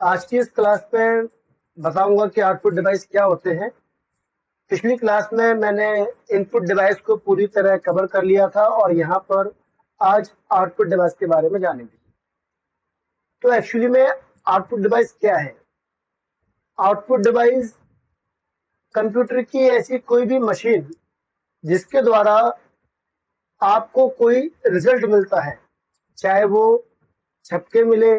आज की इस क्लास में बताऊंगा कि आउटपुट डिवाइस क्या होते हैं। पिछली क्लास में मैंने इनपुट डिवाइस को पूरी तरह कवर कर लिया था और यहाँ पर आज आउटपुट डिवाइस के बारे में जानेंगे। तो एक्चुअली में आउटपुट डिवाइस क्या है? आउटपुट डिवाइस कंप्यूटर की ऐसी कोई भी मशीन जिसके द्वारा आपको कोई रिजल्ट मिलता है, चाहे वो छप के मिले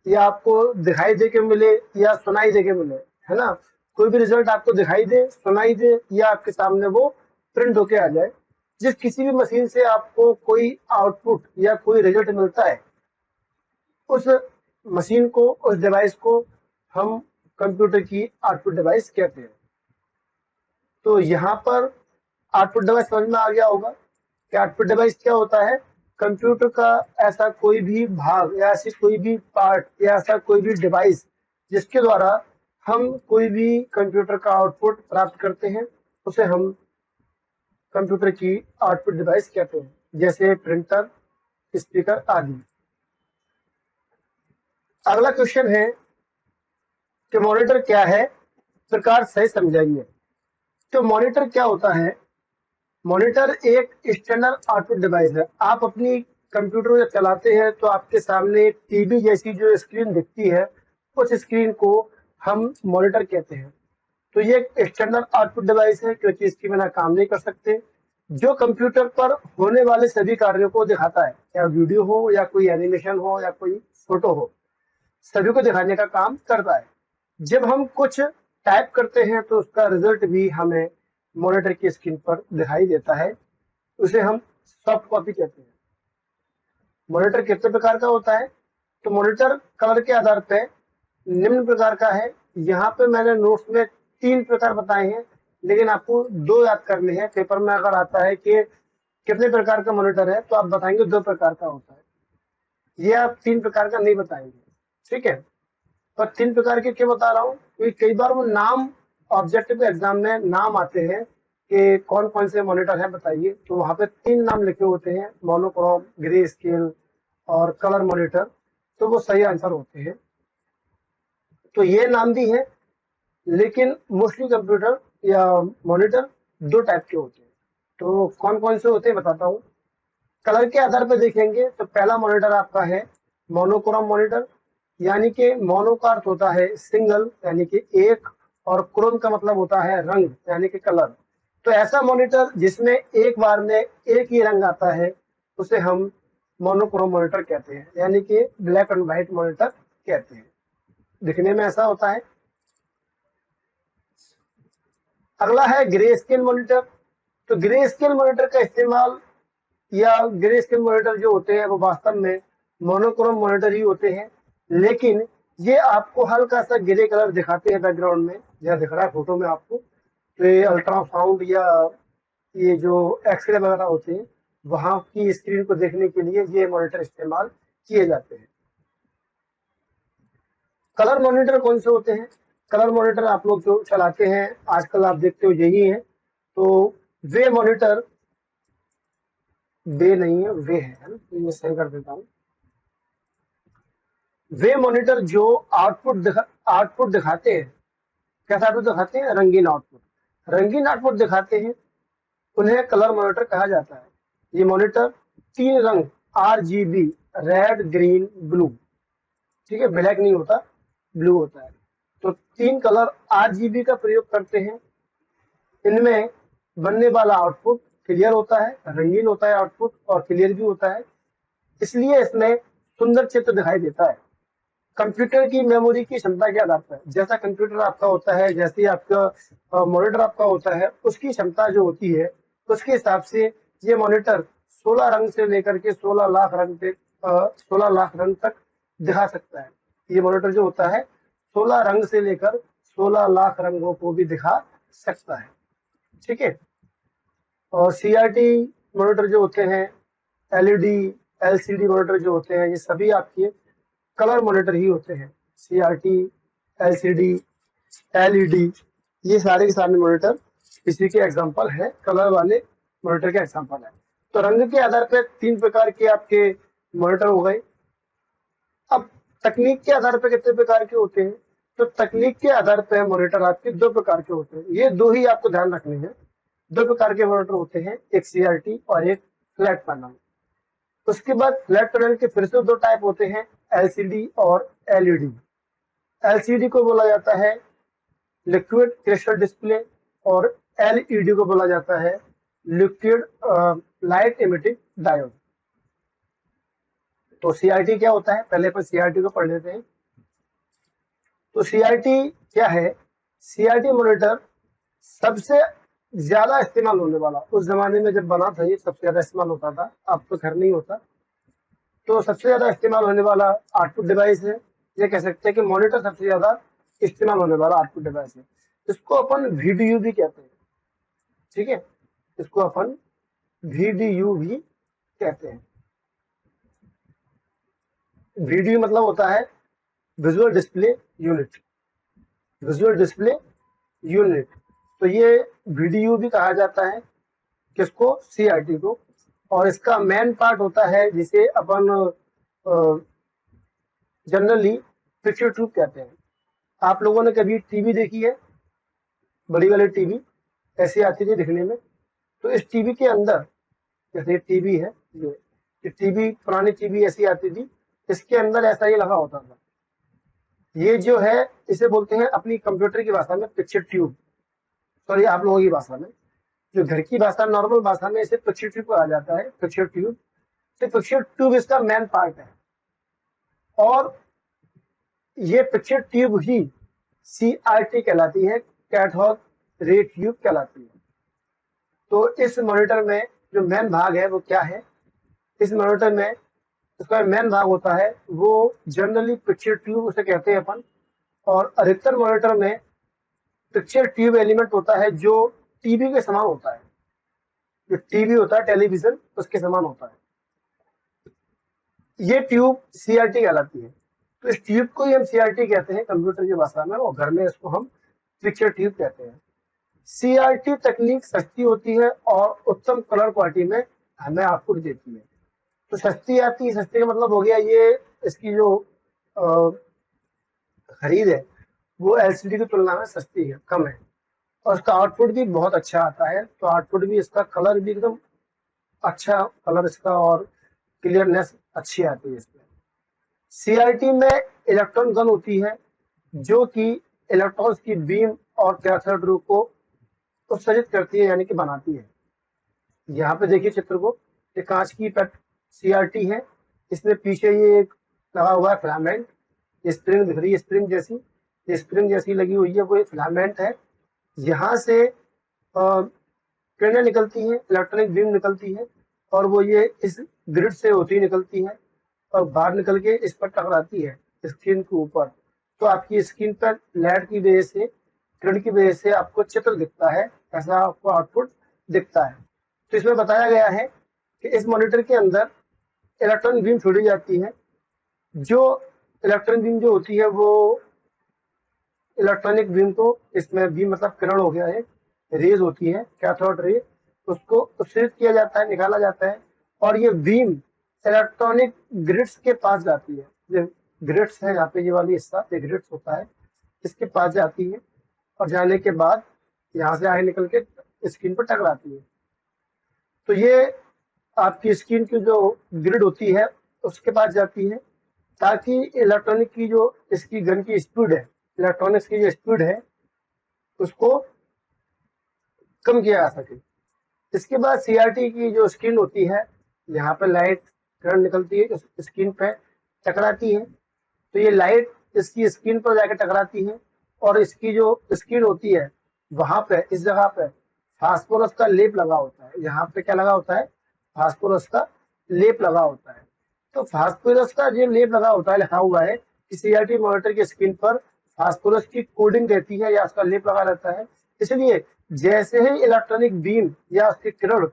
या आपको दिखाई दे के मिले या सुनाई दे के मिले, है ना। कोई भी रिजल्ट आपको दिखाई दे, सुनाई दे या आपके सामने वो प्रिंट होके आ जाए। जिस किसी भी मशीन से आपको कोई आउटपुट या कोई रिजल्ट मिलता है, उस मशीन को, उस डिवाइस को हम कंप्यूटर की आउटपुट डिवाइस कहते हैं। तो यहाँ पर आउटपुट डिवाइस समझ में आ गया होगा कि आउटपुट डिवाइस क्या होता है। कंप्यूटर का ऐसा कोई भी भाग या ऐसी कोई भी पार्ट या ऐसा कोई भी डिवाइस जिसके द्वारा हम कोई भी कंप्यूटर का आउटपुट प्राप्त करते हैं, उसे हम कंप्यूटर की आउटपुट डिवाइस कहते हैं, जैसे प्रिंटर, स्पीकर आदि। अगला क्वेश्चन है कि मॉनिटर क्या है, प्रकार सही समझाइए। तो मॉनिटर क्या होता है? मॉनिटर एक एक्सटर्नल आउटपुट डिवाइस है। आप अपनी कंप्यूटर को जब चलाते हैं तो आपके सामने एक टीवी जैसी जो स्क्रीन दिखती है, उस स्क्रीन को हम मॉनिटर कहते हैं। तो ये एक एक्सटर्नल आउटपुट डिवाइस है क्योंकि इसके बिना काम नहीं कर सकते। जो कंप्यूटर पर होने वाले सभी कार्यों को दिखाता है, या वीडियो हो या कोई एनिमेशन हो या कोई फोटो हो, सभी को दिखाने का काम करता है। जब हम कुछ टाइप करते हैं तो उसका रिजल्ट भी हमें मॉनिटर की स्क्रीन पर दिखाई देता है, उसे हम सॉफ्ट कॉपी कहते हैं। मॉनिटर कितने प्रकार का होता है? तो मॉनिटर कलर के आधार पर निम्न प्रकार का है। यहाँ पे मैंने नोट्स में 3 प्रकार बताए हैं, लेकिन आपको 2 याद करने हैं। पेपर में अगर आता है कि कितने प्रकार का मॉनिटर है तो आप बताएंगे 2 प्रकार का होता है, ये आप 3 प्रकार का नहीं बताएंगे, ठीक है। पर 3 प्रकार के क्यों बता रहा हूँ, क्योंकि कई बार वो नाम ऑब्जेक्टिव एग्जाम में नाम आते हैं कि कौन कौन से मॉनिटर है बताइए, तो वहां पे 3 नाम लिखे होते हैं, मोनोक्रोम, ग्रे स्केल और कलर मॉनिटर। तो वो सही आंसर होते हैं। तो ये नाम भी है, लेकिन मोस्टली कंप्यूटर या मॉनिटर 2 टाइप के होते हैं। तो कौन कौन से होते हैं बताता हूँ। कलर के आधार पर देखेंगे तो पहला मॉनिटर आपका है मोनोक्रोम मॉनिटर, यानी कि मोनो का अर्थ होता है सिंगल यानी कि एक, और क्रोम का मतलब होता है रंग यानी कि कलर। तो ऐसा मॉनिटर जिसमें एक बार में एक ही रंग आता है उसे हम मोनोक्रोम मॉनिटर कहते हैं, यानी कि ब्लैक एंड व्हाइट मॉनिटर कहते हैं। दिखने में ऐसा होता है। अगला है ग्रे स्केल मॉनिटर। तो ग्रे स्केल मॉनिटर का इस्तेमाल या ग्रे स्केल मॉनिटर जो होते हैं वो वास्तव में मोनोक्रोम मॉनिटर ही होते हैं, लेकिन ये आपको हल्का सा ग्रे कलर दिखाते हैं बैकग्राउंड में, जहाँ दिख रहा है फोटो में आपको। तो ये अल्ट्रासाउंड या ये जो एक्सरे वगैरह होते हैं वहां की स्क्रीन को देखने के लिए ये मॉनिटर इस्तेमाल किए जाते हैं। कलर मॉनिटर कौन से होते हैं? कलर मॉनिटर आप लोग जो चलाते हैं आजकल आप देखते हो यही है। तो वे मॉनिटर, वे नहीं है, वे है ना, तो ये सही कर देता हूँ। वे मॉनिटर जो आउटपुट दिखाते हैं, कैसा आउटपुट दिखाते हैं? रंगीन आउटपुट। रंगीन आउटपुट दिखाते हैं, उन्हें कलर मॉनिटर कहा जाता है। ये मॉनिटर 3 रंग RGB, रेड, ग्रीन, ब्लू, ठीक है, ब्लैक नहीं होता, ब्लू होता है। तो 3 कलर RGB का प्रयोग करते हैं। इनमें बनने वाला आउटपुट क्लियर होता है, रंगीन होता है आउटपुट और क्लियर भी होता है, इसलिए इसमें सुंदर चित्र दिखाई देता है। कंप्यूटर की मेमोरी की क्षमता के आधार पर, जैसा कंप्यूटर आपका होता है, जैसे आपका मॉनिटर आपका होता है, उसकी क्षमता जो होती है उसके हिसाब से ये मॉनिटर 16 रंग से लेकर के 16 लाख रंग तक 16 लाख रंग तक दिखा सकता है। ये मॉनिटर जो होता है 16 रंग से लेकर 16 लाख रंगों को भी दिखा सकता है, ठीक है। और CRT मॉनिटर जो होते हैं, LED, LCD मॉनिटर जो होते हैं, ये सभी आपके कलर मॉनिटर ही होते हैं। CRT, LCD, LED, ये सारे के सारे मॉनिटर इसी के एग्जांपल है, कलर वाले मॉनिटर के एग्जांपल है। तो रंग के आधार पर 3 प्रकार के आपके मॉनिटर हो गए। अब तकनीक के आधार पर कितने प्रकार के होते हैं? तो तकनीक के आधार पर मॉनिटर आपके दो प्रकार के होते हैं, ये दो ही आपको ध्यान रखने हैं। दो प्रकार के मॉनिटर होते हैं, एक सीआरटी और एक फ्लैट पैनल। उसके बाद फ्लैट पैनल के फिर से दो टाइप होते हैं, एलसीडी और एलईडी। एलसीडी को बोला जाता है लिक्विड क्रिस्टल डिस्प्ले और एलईडी को बोला जाता है लिक्विड लाइट इमिटिंग डायोड। तो सीआरटी क्या होता है, पहले अपन सीआरटी को पढ़ लेते हैं। तो सीआरटी क्या है? सीआरटी मॉनिटर सबसे ज्यादा इस्तेमाल होने वाला, उस जमाने में जब बना था ये सबसे ज्यादा इस्तेमाल होता था, अब तो घर नहीं होता। तो सबसे ज्यादा इस्तेमाल होने वाला आउटपुट डिवाइस है, ये कह सकते हैं कि मॉनिटर सबसे ज्यादा इस्तेमाल होने वाला आउटपुट डिवाइस है। इसको अपन वीडीयू भी कहते हैं, ठीक है, इसको अपन वीडीयू भी कहते हैं। वीडीयू मतलब होता है visual display unit, visual display unit. तो ये वीडीयू भी कहा जाता है किसको? सीआरटी को। और इसका मेन पार्ट होता है जिसे अपन जनरली पिक्चर ट्यूब कहते हैं। आप लोगों ने कभी टीवी देखी है? बड़ी वाली टीवी ऐसी आती थी दिखने में। तो इस टीवी के अंदर, जैसे टीवी है ये टीवी, पुरानी टीवी ऐसी आती थी, इसके अंदर ऐसा ही लगा होता था। ये जो है इसे बोलते हैं अपनी कंप्यूटर की भाषा में पिक्चर ट्यूब, सॉरी आप लोगों की भाषा में, जो घर की भाषा नॉर्मल भाषा में इसे पिक्चर ट्यूब कहा जाता है, पिक्चर ट्यूब। तो पिक्चर ट्यूब इसका मेन पार्ट है और ये पिक्चर ट्यूब ही सीआरटी कहलाती है, कैथोड रे ट्यूब कहलाती है। तो इस मॉनिटर में जो मेन भाग है वो क्या है? इस मॉनिटर में इसका मेन भाग होता है वो जनरली पिक्चर ट्यूब उसे कहते हैं अपन। और अधिकतर मॉनिटर में पिक्चर ट्यूब एलिमेंट होता है जो टीवी के समान होता है, जो टीवी होता है टेलीविजन उसके समान होता है। ये ट्यूब सीआरटी कहलाती है। तो इस ट्यूब को ही हम सीआरटी कहते हैं कंप्यूटर की भाषा में, और घर में इसको हम पिक्चर ट्यूब कहते हैं। सीआरटी तकनीक सस्ती होती है और उत्तम कलर क्वालिटी में हमें आउटपुट देती है। तो सस्ती आती है, सस्ती का मतलब हो गया ये इसकी जो खरीद है वो एलसीडी की तुलना में सस्ती है, कम है, और उसका आउटपुट भी बहुत अच्छा आता है। तो आउटपुट भी इसका, कलर भी एकदम अच्छा कलर इसका, और क्लियरनेस अच्छी आती है इसमें। सीआरटी में इलेक्ट्रॉन गन होती है जो कि इलेक्ट्रॉन्स की बीम और कैथोड रे को उत्सर्जित करती है, यानी कि बनाती है। यहाँ पे देखिए चित्र को, ये कांच की सीआरटी है, इसमें पीछे ये एक लगा हुआ है फिलामेंट, ये स्प्रिंग दिख रही है, स्प्रिंग जैसी, ये स्प्रिंग जैसी लगी हुई है, वो एक फिलामेंट है। यहाँ से किरणें निकलती हैं, इलेक्ट्रॉनिक बीम निकलती है, और वो ये इस ग्रिड से होती निकलती है और बाहर निकल के इस पर टकराती है स्क्रीन के ऊपर। तो आपकी स्क्रीन पर लाइट की वजह से, किरण की वजह से आपको चित्र दिखता है, ऐसा आपको आउटपुट दिखता है। तो इसमें बताया गया है कि इस मॉनिटर के अंदर इलेक्ट्रॉनिक बीम छोड़ी जाती है। जो इलेक्ट्रॉनिक बीम जो होती है वो इलेक्ट्रॉनिक बीम को, इसमें बीम मतलब किरण हो गया है, रेज होती है कैथोड रे, उसको उत्सर्जित किया जाता है, निकाला जाता है, और ये बीम इलेक्ट्रॉनिक ग्रिड्स के पास जाती है। जो ग्रिड्स है यहाँ पे, ये वाली हिस्सा ये ग्रिड्स होता है, इसके पास जाती है, और जाने के बाद यहाँ से आगे निकल के स्क्रीन पर टकराती है। तो ये आपकी स्क्रीन की जो ग्रिड होती है उसके पास जाती है, ताकि इलेक्ट्रॉनिक की जो इसकी गन की स्पीड है, इलेक्ट्रॉनिक्स की जो स्पीड है उसको कम किया जा सके। इसके बाद सीआरटी की जो स्क्रीन होती है, यहाँ पे लाइट किरण निकलती है, स्क्रीन पे टकराती है, तो ये लाइट इसकी स्क्रीन पर जाकर टकराती है, और इसकी जो स्क्रीन होती है वहां पे, इस जगह पे फास्फोरस का लेप लगा होता है। यहाँ पे क्या लगा होता है? फास्फोरस का लेप लगा होता है। तो फास्फोरस का जो लेप लगा होता है, लिखा हुआ है कि सीआरटी मॉनिटर की स्क्रीन पर फास्फोरस की कोडिंग रहती है या उसका लेप लगा रहता है। इसलिए जैसे ही इलेक्ट्रॉनिक बीम या उसकी किरण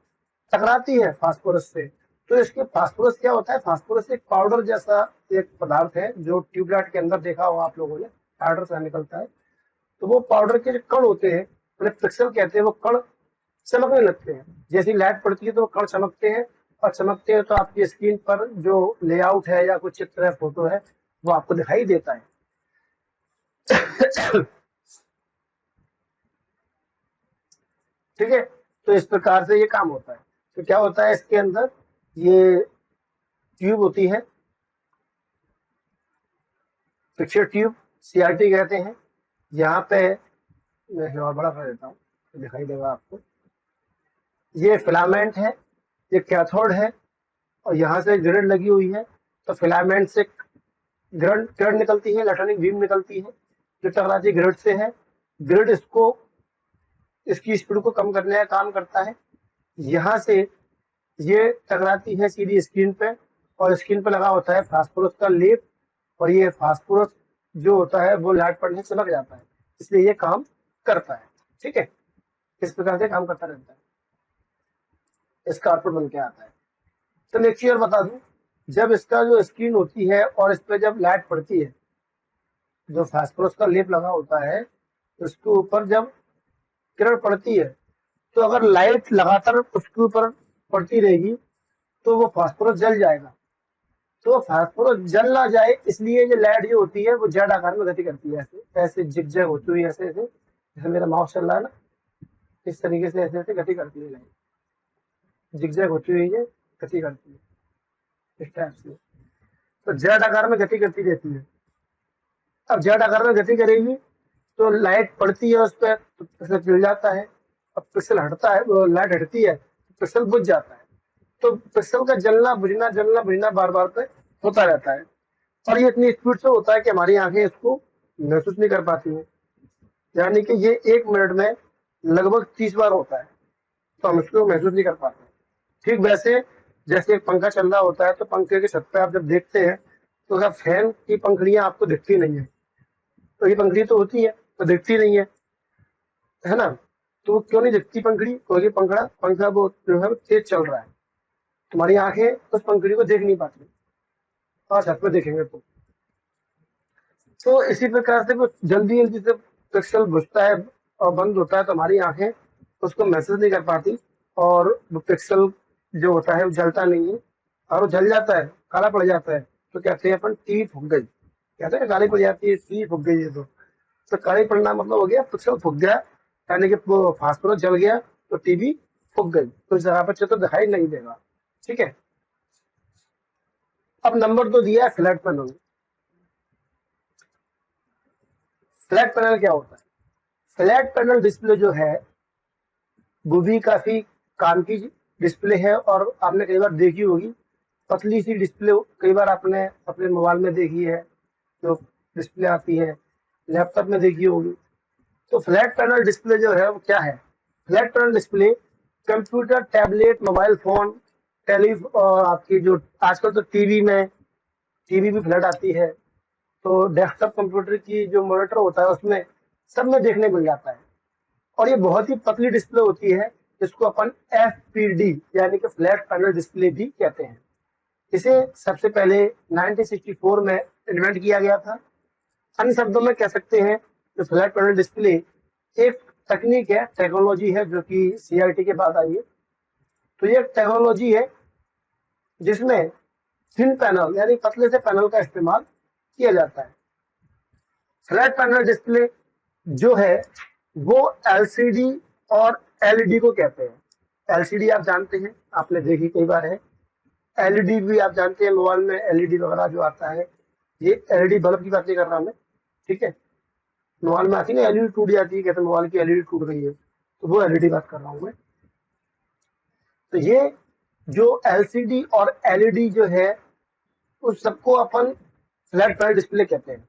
टकराती है फास्फोरस से, तो इसके फास्फोरस क्या होता है? फास्फोरस एक पाउडर जैसा एक पदार्थ है जो ट्यूबलाइट के अंदर देखा होगा आप लोगों ने, पाउडर से निकलता है। तो वो पाउडर के जो कण होते हैं, उन्हें पिक्सल कहते हैं, वो कण चमकने लगते हैं। जैसी लाइट पड़ती है तो वो कण चमकते हैं, और चमकते हैं तो आपकी स्क्रीन पर जो लेआउट है या कुछ चित्र है, फोटो है, वो आपको दिखाई देता है। ठीक है, तो इस प्रकार से ये काम होता है। तो क्या होता है इसके अंदर, ये ट्यूब होती है, पिक्चर ट्यूब, सीआरटी कहते हैं। यहाँ पे मैं और बड़ा कर देता हूँ तो दिखाई देगा आपको। ये फिलामेंट है, ये कैथोड है, और यहाँ से ग्रिड लगी हुई है। तो फिलामेंट से ग्रिड ग्रिड निकलती है, इलेक्ट्रॉनिक बीम निकलती है जो टकराती ग्रिड से है। ग्रिड इसको, इसकी स्पीड को कम करने का काम करता है। यहाँ से ये टकराती है सीधी स्क्रीन पे, और स्क्रीन पे लगा होता है फास्फोरस का लेप, और ये फास्फोरस जो होता है वो लाइट पड़ने से चमक जाता है, इसलिए ये काम करता है। ठीक है, इस प्रकार से काम करता रहता है, इसका आउटपुट बन के आता है। तो एक चीज और बता दूं, जब इसका जो स्क्रीन होती है और इस पे जब लाइट पड़ती है, जो फास्फोरस का लेप लगा होता है उसके ऊपर जब किरण पड़ती है, तो अगर लाइट लगातार उसके ऊपर पड़ती रहेगी तो वो फास्फोरस जल जाएगा। तो फास्फोरस जल ना जाए इसलिए ये लाइट जो होती है वो जेड आकार में गति करती है, ऐसे ऐसे जिगजैग होती हुई, ऐसे ऐसे, जैसे मेरा माउस चल रहा है ना, इस तरीके से ऐसे ऐसे गति करती है लाइट, जिगजैग होती हुई ये गति करती है इस टाइप से। तो जेड आकार में गति करती रहती है। अब जेड आकार में गति करेगी तो लाइट पड़ती है उस पर तो पिक्सल जल जाता है। अब पिक्सल हटता है, वो लाइट हटती है तो पिक्सल बुझ जाता है। तो पिक्सल का जलना बुझना बार बार पे होता रहता है, और ये इतनी स्पीड से होता है कि हमारी आंखें इसको महसूस नहीं कर पाती हैं। यानी कि ये 1 मिनट में लगभग 30 बार होता है, तो हम इसको महसूस नहीं कर पाते। ठीक वैसे जैसे एक पंखा चल रहा होता है, तो पंखे की छत पे आप जब देखते हैं तो उसका फैन की पंखड़ियां आपको दिखती नहीं है, तो ये पंखड़ी तो होती है तो दिखती नहीं है ना। तो वो क्यों नहीं दिखती पंखड़ी, क्योंकि पंखा वो जो है तेज चल रहा है, तुम्हारी आंखें उस पंखड़ी को देख नहीं पाती, और छत पे देखेंगे तो इसी प्रकार से वो जल्दी जल्दी से पिक्सल बुझता है और बंद होता है, तो हमारी आंखें उसको महसूस नहीं कर पाती, और वो पिक्सल जो होता है वो जलता नहीं है, और वो जल जाता है, काला पड़ जाता है। तो कहते हैं अपन टीवी फूक गई, कहते हैं काली पड़ जाती है, टीवी फूक गई है। तो काली पड़ना मतलब हो गया पिक्सल फूक गया, यानी कि वो फास्फोरस जल गया, तो टीवी फूक गई, तो इस जगह पर तो दिखाई नहीं देगा। ठीक है, अब नंबर 2 दिया है फ्लैट पैनल। फ्लैट पैनल क्या होता है? फ्लैट पैनल डिस्प्ले जो है वो भी काफी काम की डिस्प्ले है, और आपने कई बार देखी होगी पतली सी डिस्प्ले, कई बार आपने अपने मोबाइल में देखी है जो डिस्प्ले आती है, लैपटॉप में देखी होगी। तो फ्लैट पैनल डिस्प्ले जो है वो क्या है? Flat panel display computer, tablet, mobile phone, टेली और आपकी जो आजकल तो टीवी भी फ्लैट आती है, तो डेस्कटॉप कंप्यूटर की जो मॉनिटर होता है उसमें सब में देखने मिल जाता है। और ये बहुत ही पतली डिस्प्ले होती है, जिसको अपन FPD यानी कि फ्लैट पैनल डिस्प्ले भी कहते हैं। इसे सबसे पहले 1964 में इन्वेंट किया गया था। अन्य शब्दों में कह सकते हैं कि फ्लैट पैनल डिस्प्ले एक तकनीक है, टेक्नोलॉजी है, जो कि CRT के बाद आई है। तो ये टेक्नोलॉजी है जिसमें थिन पैनल यानी पतले से पैनल का इस्तेमाल किया जाता है। फ्लैट पैनल डिस्प्ले जो है वो LCD और LED को कहते हैं। LCD आप जानते हैं, आपने देखी कई बार है। LED भी आप जानते हैं, मोबाइल में LED वगैरह जो आता है, ये LED बल्ब की बात नहीं कर रहा मैं। ठीक है, मोबाइल में आती है ना LED टूट जाती है, कहते हैं मोबाइल की LED टूट गई है, तो वो LED बात कर रहा हूँ मैं। तो ये जो LCD और LED जो है उस सबको अपन फ्लैट पैनल डिस्प्ले कहते हैं,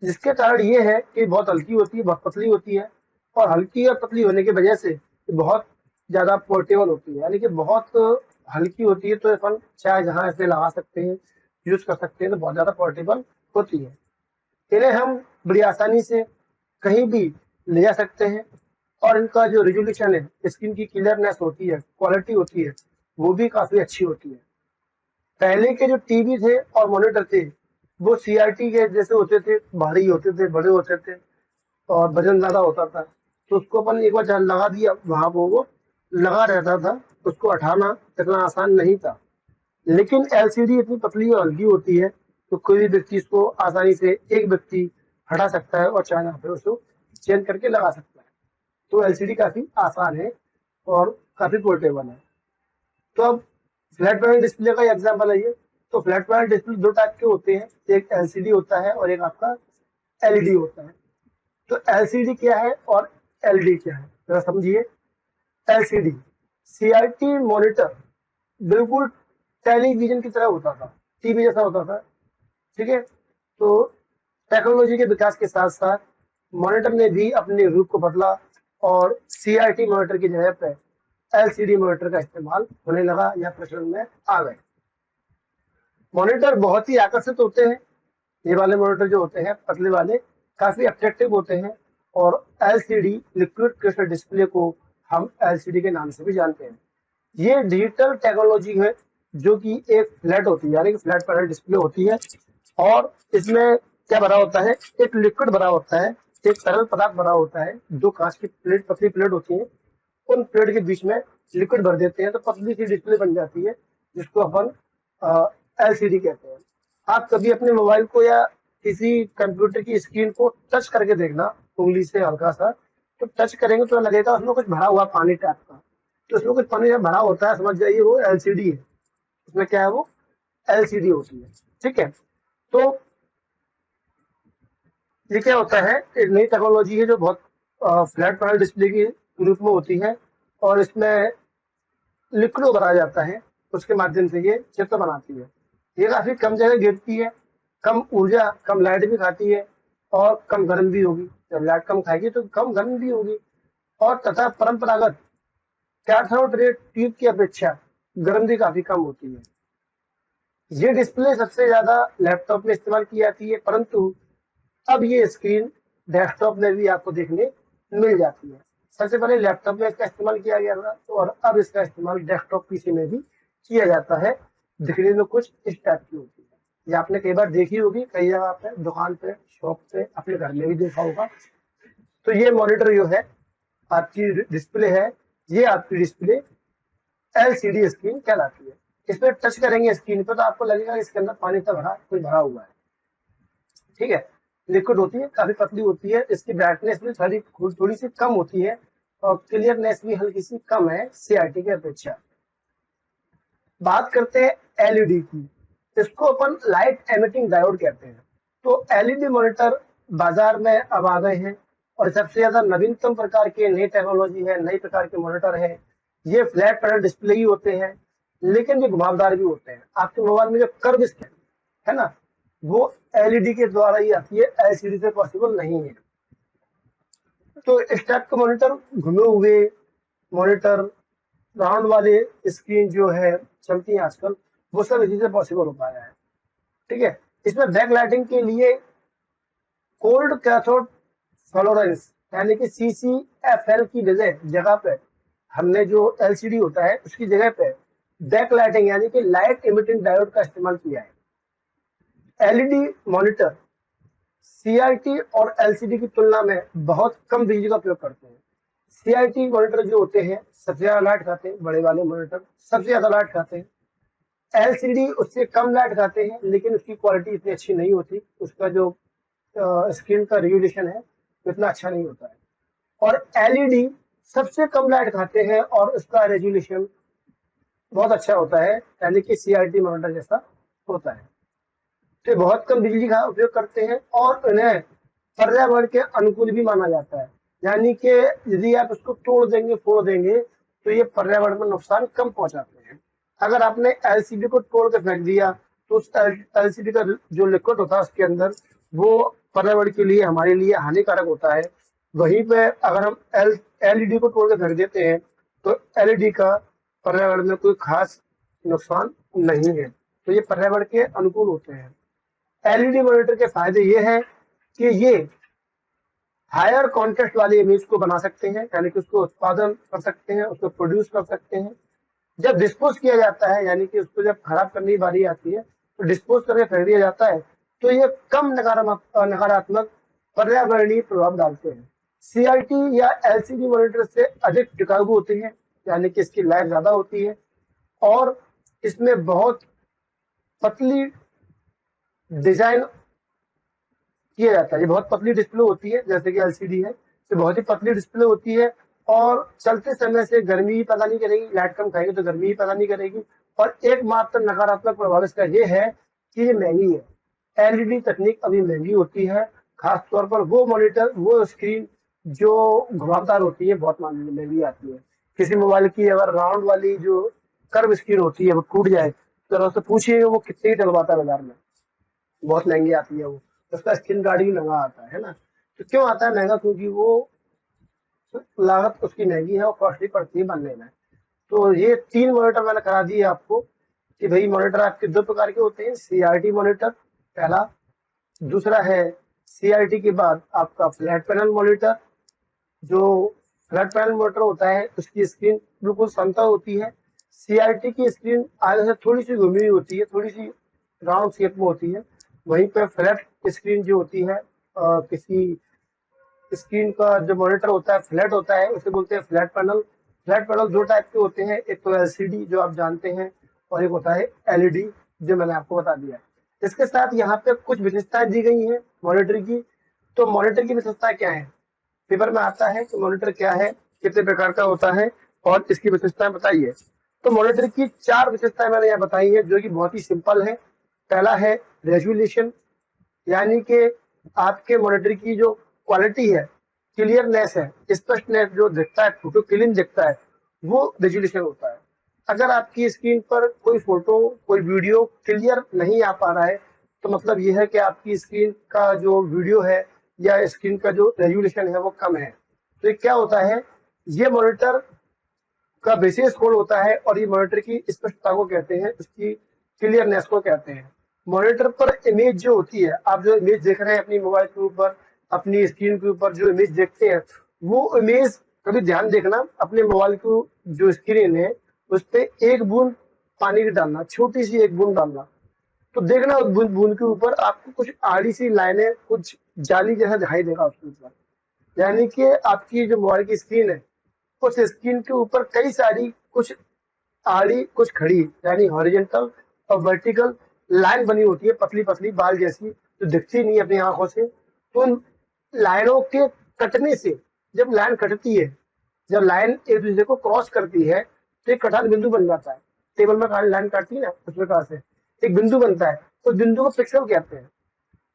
जिसके कारण ये है कि बहुत हल्की होती है, बहुत पतली होती है, और हल्की और पतली होने की वजह से बहुत ज्यादा पोर्टेबल होती है, यानी कि बहुत हल्की होती है तो अपन चाहे जहां ऐसे लगा सकते हैं, यूज कर सकते हैं, तो बहुत ज्यादा पोर्टेबल होती है। इन्हें हम बड़ी आसानी से कहीं भी ले जा सकते हैं, और इनका जो रेजोल्यूशन है, स्क्रीन की क्लियरनेस होती है, क्वालिटी होती है, वो भी काफी अच्छी होती है। पहले के जो टीवी थे और मॉनिटर थे वो CRT के जैसे होते थे, भारी होते थे, बड़े होते थे, और वजन ज्यादा होता था, तो उसको अपन एक बार जहाँ लगा दिया वहां वो लगा रहता था, उसको हटाना इतना आसान नहीं था। लेकिन LCD इतनी पतली और हल्की होती है तो कोई भी व्यक्ति इसको आसानी से एक व्यक्ति हटा सकता है और चाहे फिर उसको चेंज करके लगा सकता है। तो एलसीडी काफी आसान है और काफी पोर्टेबल है। तो अब फ्लैट पैनल डिस्प्ले का एग्जाम्पल है ये। तो फ्लैट पैनल डिस्प्ले दो टाइप के होते हैं, एक एलसीडी होता है और एक आपका एलईडी होता है। तो एलसीडी क्या है और एलईडी क्या है जरा समझिए। एलसीडी सीआरटी मॉनिटर बिल्कुल टेलीविजन की तरह होता था, टीवी जैसा होता था, ठीक है। तो टेक्नोलॉजी के विकास के साथ साथ मॉनिटर ने भी अपने रूप को बदला और सीआरटी मॉनिटर की जगह पे एलसीडी मॉनिटर का इस्तेमाल होने लगा या प्रचलन में आ गए। मॉनिटर बहुत ही आकर्षित होते हैं, ये वाले मॉनिटर जो होते हैं पतले वाले काफी अट्रैक्टिव होते हैं। और एलसीडी लिक्विड क्रिस्टल डिस्प्ले को हम एलसीडी के नाम से भी जानते हैं। ये डिजिटल टेक्नोलॉजी है जो कि एक फ्लैट होती है, यानी कि फ्लैट पैनल डिस्प्ले होती है। और इसमें क्या भरा होता है, एक लिक्विड भरा होता है, एक तरल पदार्थ भरा होता है। दो कांच की प्लेट, पतली प्लेट होती है, उन प्लेट के बीच में लिक्विड भर देते हैं तो पतली सी डिस्प्ले बन जाती है, जिसको अपन एलसीडी कहते हैं। आप कभी अपने मोबाइल को या किसी कंप्यूटर की स्क्रीन को टच करके देखना, उंगली से हल्का सा, तो टच करेंगे तो लगेगा उसमें कुछ भरा हुआ पानी टाइप का। तो उसमें कुछ पानी जब भरा होता है समझ जाइए वो एलसीडी है, उसमें क्या है वो एलसीडी होती है, ठीक है। तो ये क्या होता है, एक नई टेक्नोलॉजी है जो बहुत फ्लैट पैनल डिस्प्ले की रूप में होती है और इसमें लिक्विड भरा जाता है, उसके माध्यम से ये चित्र बनाती है। ये काफी कम जगह गिरती है, कम ऊर्जा, कम लाइट भी खाती है और कम गर्म भी होगी। जब लाइट कम खाएगी तो कम गर्म भी होगी। और तथा परंपरागत कैथोड रे ट्यूब की अपेक्षा गर्म भी काफी कम होती है। ये डिस्प्ले सबसे ज्यादा लैपटॉप में इस्तेमाल की जाती है, परंतु अब ये स्क्रीन डेस्कटॉप में भी आपको देखने मिल जाती है। सबसे पहले लैपटॉप में इसका इस्तेमाल किया गया था और अब इसका इस्तेमाल डेस्कटॉप पीसी में भी किया जाता है। दिखने में कुछ इस टाइप की होती है, ये आपने कई बार देखी होगी, कई जगह पे, दुकान पे, शॉप पे, अपने घर में भी देखा होगा। तो ये मॉनिटर जो है आपकी डिस्प्ले है, ये आपकी डिस्प्ले एलसीडी स्क्रीन कहलाती है। इसमें टच करेंगे स्क्रीन पे तो आपको लगेगा इसके अंदर पानी से भरा कुछ भरा हुआ है, ठीक है। लिक्विड होती है, काफी पतली होती है, इसकी ब्राइटनेस भी थोड़ी सी कम होती है और क्लियरनेस भी हल्की सी कम है सीआरटी की अपेक्षा। बात करते हैं एलईडी की, इसको अपन लाइट एमिटिंग डायोड कहते हैं। तो एलईडी मॉनिटर बाजार में अब आ गए हैं और सबसे ज्यादा नवीनतम प्रकार के नई टेक्नोलॉजी है, नई प्रकार के मॉनिटर है। ये फ्लैट पैनल डिस्प्ले ही होते हैं, लेकिन ये घुमावदार भी होते हैं। आपके मोबाइल में जो कर्व स्कैन है ना, वो एलईडी के द्वारा ही आती है, एलसीडी से पॉसिबल नहीं है। तो इस टाइप का मॉनिटर, घुमे हुए मॉनिटर, राउंड वाले स्क्रीन जो है चलती है आजकल, वो सब इसी से पॉसिबल हो पाया है, ठीक है। इसमें बैक लाइटिंग के लिए कोल्ड कैथोड फ्लोरेंस यानी कि CCFL की जगह पे हमने जो एलसीडी होता है उसकी जगह पे बैक लाइटिंग यानी कि लाइट इमिटिंग डायोड का इस्तेमाल किया है। एलईडी मॉनिटर सीआरटी और एलसीडी की तुलना में बहुत कम बिजली का उपयोग करते हैं। सीआरटी मॉनिटर जो होते हैं सबसे ज्यादा लाइट खाते हैं, बड़े वाले मॉनिटर सबसे ज्यादा लाइट खाते हैं। एलसीडी उससे कम लाइट खाते हैं, लेकिन उसकी क्वालिटी इतनी अच्छी नहीं होती, उसका जो स्क्रीन का रेजोल्यूशन है इतना अच्छा नहीं होता है। और एलईडी सबसे कम लाइट खाते हैं और उसका रेजोल्यूशन बहुत अच्छा होता है, यानी कि सीआरटी मॉनिटर जैसा होता है। तो बहुत कम बिजली का उपयोग करते हैं और उन्हें पर्यावरण के अनुकूल भी माना जाता है, यानी कि यदि आप उसको तोड़ देंगे, फोड़ देंगे तो ये पर्यावरण में नुकसान कम पहुंचाते हैं। अगर आपने एलसीडी को तोड़ के फेंक दिया तो उस एलसीडी का जो लिक्विड होता है उसके अंदर, वो पर्यावरण के लिए, हमारे लिए हानिकारक होता है। वहीं पे अगर हम एलईडी को तोड़ के फेंक देते हैं तो एलईडी का पर्यावरण में कोई खास नुकसान नहीं है, तो ये पर्यावरण के अनुकूल होते हैं। एलईडी मॉनिटर के फायदे ये हैं कि ये हायर कॉन्ट्रास्ट वाली इमेज को बना सकते हैं, यानी कि उसको उत्पादन कर सकते हैं, उसको प्रोड्यूस कर सकते हैं। जब डिस्पोज किया जाता है, यानी कि उसको जब खराब करने की बारी आती है तो डिस्पोज करके फेंक दिया जाता है, तो ये कम नकारात्मक पर्यावरणीय प्रभाव डालते हैं। सीआरटी या एलसीडी मॉनिटर से अधिक टिकाऊ होते हैं, यानी कि इसकी लाइफ ज्यादा होती है और इसमें बहुत पतली डिजाइन किया जाता है। ये बहुत पतली डिस्प्ले होती है, जैसे कि एलसीडी है, तो बहुत ही पतली डिस्प्ले होती है और चलते समय से गर्मी ही पैदा नहीं करेगी, लाइट कम खाएगी तो गर्मी ही पैदा नहीं करेगी। और एकमात्र नकारात्मक प्रभाव इसका ये है कि ये महंगी है। एलईडी तकनीक अभी महंगी होती है, खास तौर पर वो मॉनिटर, वो स्क्रीन जो घुमावदार होती है, बहुत महंगी आती है। किसी मोबाइल की अगर राउंड वाली जो कर्व स्क्रीन होती है वो टूट जाए तो उससे पूछिए वो कितने ही डलवाता है बाजार में, बहुत महंगी आती है वो। उसका स्क्रीन गार्ड भी महंगा आता है ना। तो क्यों आता है महंगा? क्योंकि वो लागत उसकी महंगी है और कॉस्टली पड़ती है बनने में। तो ये 3 मॉनिटर मैंने करा दिए आपको कि भाई मॉनिटर आपके 2 प्रकार के होते हैं। सीआरटी मॉनिटर पहला, दूसरा है सीआरटी के बाद आपका फ्लैट पैनल मॉनिटर। जो फ्लैट पैनल मॉनिटर होता है उसकी स्क्रीन बिल्कुल समतल होती है। सीआरटी की स्क्रीन आगे से थोड़ी सी घुमी हुई होती है, थोड़ी सी राउंड शेप में होती है। वहीं पर फ्लैट स्क्रीन जो होती है, किसी स्क्रीन का जो मॉनिटर होता है फ्लैट होता है, उसे बोलते हैं flat panel. Flat panel 2 type के होते हैं, एक तो एलसीडी जो आप जानते हैं और एक होता है एलईडी जो मैंने आपको बता दिया। इसके साथ यहाँ पे कुछ विशेषताएं दी गई हैं मॉनिटर की। तो मॉनिटर की विशेषताएं क्या है? पेपर में आता है कि मॉनिटर क्या है, कितने प्रकार का होता है और इसकी विशेषताएं बताइए। तो मॉनिटर की 4 विशेषताएं मैंने यहाँ बताई है जो कि बहुत ही सिंपल है। पहला है रेजोल्यूशन, यानी कि आपके मॉनिटर की जो क्वालिटी है, क्लियरनेस है, स्पष्टनेस जो दिखता है, फोटो क्लीन दिखता है, वो रेजोल्यूशन होता है। अगर आपकी स्क्रीन पर कोई फोटो कोई वीडियो क्लियर नहीं आ पा रहा है तो मतलब यह है कि आपकी स्क्रीन का जो वीडियो है या स्क्रीन का जो रेजोल्यूशन है वो कम है। तो ये क्या होता है? ये मॉनिटर का विशेष गुण होता है और ये मॉनिटर की स्पष्टता को कहते हैं, उसकी क्लियरनेस को कहते हैं। मॉनिटर पर इमेज जो होती है, आप जो इमेज देख रहे हैं अपनी मोबाइल के ऊपर, अपनी स्क्रीन के ऊपर जो इमेज देखते हैं, वो इमेज कभी ध्यान देखना, अपने मोबाइल को जो स्क्रीन है उस पर एक बूंद पानी की डालना, छोटी सी एक बूंद डालना, तो देखना उस बूंद बूंद के ऊपर आपको कुछ आड़ी सी लाइनें, कुछ जाली जैसा दिखाई देगा उसके ऊपर। यानी कि आपकी जो मोबाइल की स्क्रीन है उस स्क्रीन के ऊपर कई सारी कुछ आड़ी कुछ खड़ी, यानी हॉरिजॉन्टल और वर्टिकल लाइन बनी होती है, पतली पतली बाल जैसी, जो दिखती नहीं अपनी आंखों से। तो उन लाइनों के कटने से, जब लाइन कटती है, जब लाइन एक दूसरे को क्रॉस करती है तो एक कटान बिंदु बन जाता है। टेबल में लाइन काटती है ना, उस प्रकार से एक बिंदु बनता है, उस बिंदु को पिक्सल कहते हैं।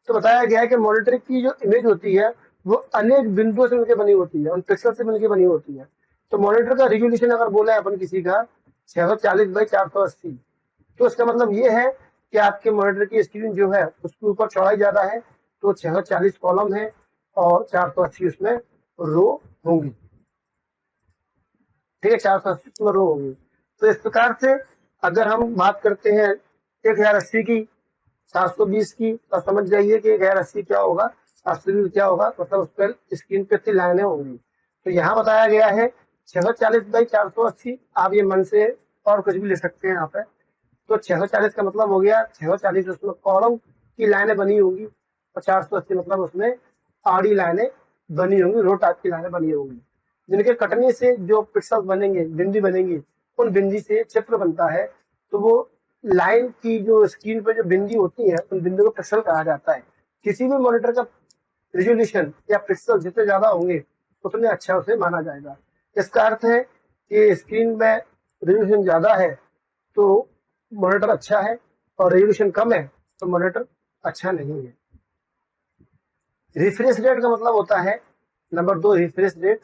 तो बताया गया है कि मॉनिटर की जो इमेज होती है वो अनेक बिंदुओं से मिलकर बनी होती है, उन पिक्सल से मिलकर बनी होती है। तो मॉनिटर का रिजोल्यूशन अगर बोला है अपन किसी का 640x480, तो इसका मतलब ये है कि आपके मॉनिटर की स्क्रीन जो है उसके ऊपर चौड़ाई ज्यादा है, तो 640 कॉलम है और 480 उसमें रो होंगी। ठीक है, 480 उसमें रो होंगी। तो इस प्रकार से अगर हम बात करते हैं 1080 की, 720 की, तो समझ जाइए कि 1080 क्या होगा, 720 क्या होगा, मतलब उस पर स्क्रीन पे इतनी लाइनें होंगी। तो यहाँ बताया गया है 640x480, आप ये मन से और कुछ भी ले सकते हैं यहाँ पे। तो 640 का मतलब हो गया 640 उसमें कॉलम की लाइनें बनी होंगी और 480 मतलब उसमें आड़ी लाइनें बनी होंगी, रो टाइप की लाइनें बनी होंगी, जिनके कटने से जो पिक्सल बनेंगे, बिंदी बनेंगी, उन बिंदी से चित्र बनता है। तो वो लाइन की जो स्क्रीन पर जो बिंदी होती है उन बिंदु को पिक्सल कहा जाता है। किसी भी मॉनिटर का रिजोल्यूशन या पिक्सल जितने ज्यादा होंगे उतने अच्छा उसे माना जाएगा। इसका अर्थ है कि स्क्रीन में रिजोल्यूशन ज्यादा है तो मॉनिटर अच्छा है और रेजोल्यूशन कम है तो मॉनिटर अच्छा नहीं है। रिफ्रेश रेट का मतलब होता है, नंबर 2, रिफ्रेश रेट।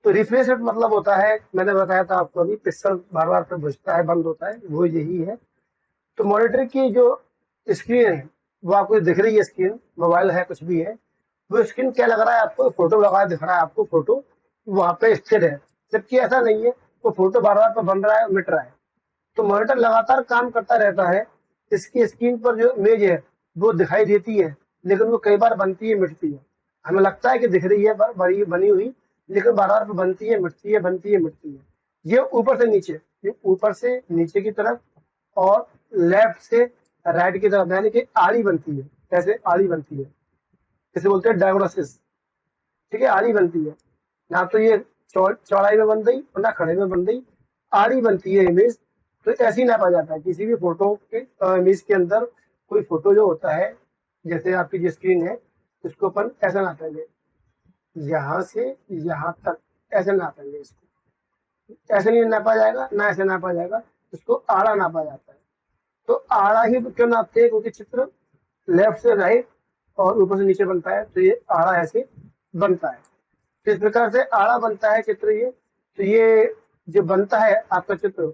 तो रिफ्रेश रेट मतलब होता है, मैंने बताया था आपको अभी, पिक्सल बार बार पे बुझता है, बंद होता है, वो यही है। तो मॉनिटर की जो स्क्रीन है वो आपको दिख रही है, स्क्रीन मोबाइल है कुछ भी है, वो स्क्रीन क्या लग रहा है आपको, फोटो लगा दिख रहा है आपको, फोटो वहां पे स्थिर है, जबकि ऐसा नहीं है, वो फोटो बार बार पे बन रहा है, मिट रहा है। तो मॉनिटर लगातार काम करता रहता है, इसकी स्क्रीन पर जो इमेज है वो दिखाई देती है, लेकिन वो कई बार बनती है, मिटती है। हमें लगता है कि दिख रही है बड़ी बनी हुई, लेकिन बार बार बनती है, मिटती है, बनती है, मिटती है। ये ऊपर से नीचे, ये ऊपर से नीचे की तरफ और लेफ्ट से राइट की तरफ, यानी कि आड़ी बनती है, कैसे आड़ी बनती है, इसे बोलते हैं डायगोनसिस। ठीक है, आड़ी बनती है, ना तो ये चौड़ाई में बन गई और ना खड़े में बन गई, आड़ी बनती है इमेज। तो ऐसे ही नापा जाता है किसी भी फोटो के इमेज के अंदर कोई फोटो जो होता है, जैसे आपकी जो स्क्रीन है, इसको अपन ऐसा नापेंगे, यहाँ से यहाँ तक ऐसे नापेंगे। इसको ऐसे नहीं नापा जाएगा, ना ऐसे नापा जाएगा, इसको आड़ा नापा जाता है। तो आड़ा ही क्यों नापते हैं? क्योंकि चित्र लेफ्ट से राइट और ऊपर से नीचे बनता है, तो ये आड़ा ऐसे बनता है। तो इस प्रकार से आड़ा बनता है चित्र ये। तो ये जो बनता है आपका चित्र,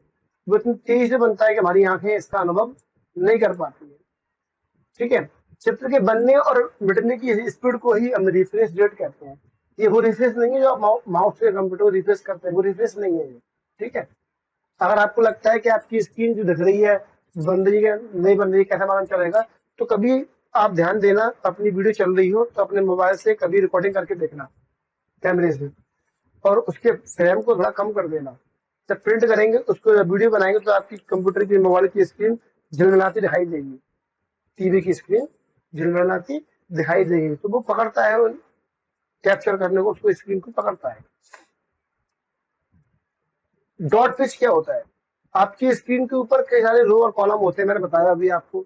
वो इतनी तेजी से बनता है कि हमारी आंखें इसका अनुभव नहीं कर पाती है। ठीक है, चित्र के बनने और मिटने की स्पीड को ही हम रिफ्रेश रेट कहते हैं। ये वो रिफ्रेश नहीं है जो आप माउस से कंप्यूटर रिफ्रेश करते हैं, वो रिफ्रेश नहीं है ये। ठीक है, अगर आपको लगता है कि आपकी स्क्रीन जो दिख रही है बन रही है नहीं बन रही है, कैसा मालूम चलेगा? तो कभी आप ध्यान देना, अपनी वीडियो चल रही हो तो अपने मोबाइल से कभी रिकॉर्डिंग करके देखना कैमरे से, और उसके फ्रेम को थोड़ा कम कर देना। जब प्रिंट करेंगे उसको, जब वीडियो बनाएंगे तो आपकी कंप्यूटर की, मोबाइल की स्क्रीन झिलमिलाती दिखाई देगी, टीवी की स्क्रीन झिलमिलाती दिखाई देगी। तो वो पकड़ता है, कैप्चर करने को उसको, स्क्रीन को पकड़ता है। डॉट पिच क्या होता है? आपकी स्क्रीन के ऊपर कई सारे रो और कॉलम होते हैं, मैंने बताया अभी आपको।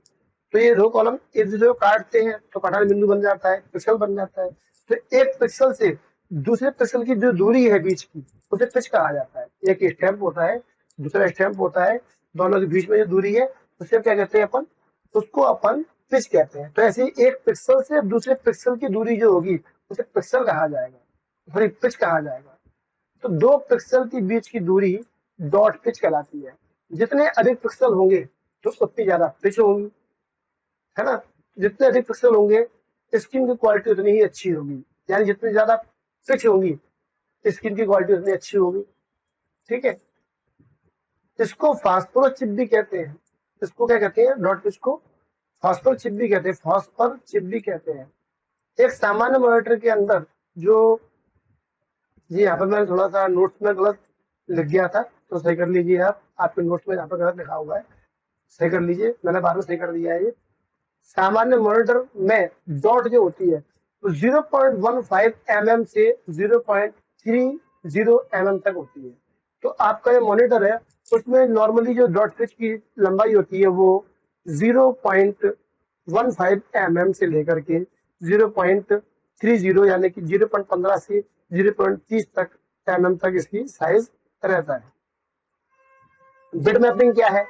तो ये रो कॉलम एक दूसरे को काटते हैं तो कटान बिंदु बन जाता है, पिक्सल बन जाता है। तो एक पिक्सल से दूसरे पिक्सल की जो दूरी है बीच की, उसे पिच कहा जाता है। एक स्टैम्प होता है, दूसरा स्टैम्प होता है, दोनों के बीच में जो दूरी है उसे क्या कहते हैं अपन? उसको अपन पिच कहते हैं। तो ऐसे ही एक पिक्सल से दूसरे पिक्सल की दूरी जो होगी उसे पिक्सल कहा जाएगा, सॉरी पिच कहा जाएगा। तो दो पिक्सल के बीच की दूरी डॉट पिच कहलाती है। जितने अधिक पिक्सल होंगे तो उतनी ज्यादा पिच होगी, है ना? जितने अधिक पिक्सल होंगे स्क्रीन की क्वालिटी उतनी ही अच्छी होगी, यानी जितनी ज्यादा पिच होगी स्क्रीन की क्वालिटी उतनी अच्छी होगी। ठीक है, इसको फास्फोरस चिप भी कहते हैं। इसको क्या कहते हैं? डॉट पिच को फास्फोर चिप भी कहते हैं, फास्फोर चिप भी कहते हैं। एक सामान्य मॉनिटर के अंदर जो, जी यहाँ पर मैंने थोड़ा सा नोट्स में गलत लिख गया था, तो सही कर लीजिए आप। आपके नोट्स में यहाँ पर गलत लिखा हुआ है, सही कर लीजिए, मैंने बाद में सही कर दिया है। ये सामान्य मॉनिटर में डॉट जो होती है तो 0.15 mm से 0.30 mm तक होती है। तो आपका जो मॉनिटर है उसमें नॉर्मली जो डॉट पिच की लंबाई होती है वो 0.15 mm से लेकर के 0.30 यानी कि 0.15 से 0.30 तक mm तक इसकी साइज रहता है। बिट मैपिंग क्या है?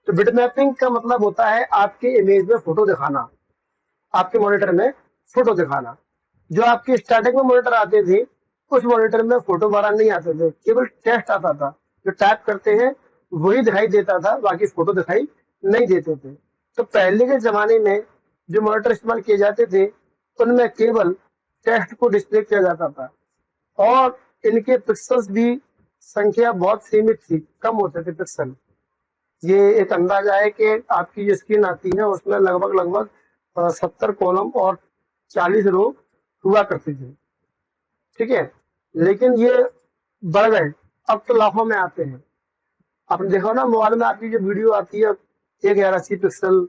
तो बिट मैपिंग का मतलब होता है आपके इमेज में फोटो दिखाना, आपके मॉनिटर में फोटो दिखाना। जो आपके स्टार्टिंग में मॉनिटर आते थे उस मॉनिटर में फोटो बारह नहीं आते थे, केवल टेक्स्ट आता था। जो टाइप करते हैं वही दिखाई देता था, बाकी फोटो दिखाई नहीं देते थे। तो पहले के जमाने में जो मॉनिटर इस्तेमाल किए जाते थे उनमें केवल टेक्स्ट को डिस्प्ले किया जाता था, और इनके पिक्सल्स भी संख्या बहुत सीमित थी, कम होते थे पिक्सल। ये एक अंदाजा है कि आपकी जो स्क्रीन आती है उसमें लगभग 70 कॉलम और 40 रो हुआ करती थी। ठीक है, लेकिन ये बढ़ गए, अब तो लाखों में आते हैं। आपने देखा ना मोबाइल में आपकी जो वीडियो आती है 1080 पिक्सल,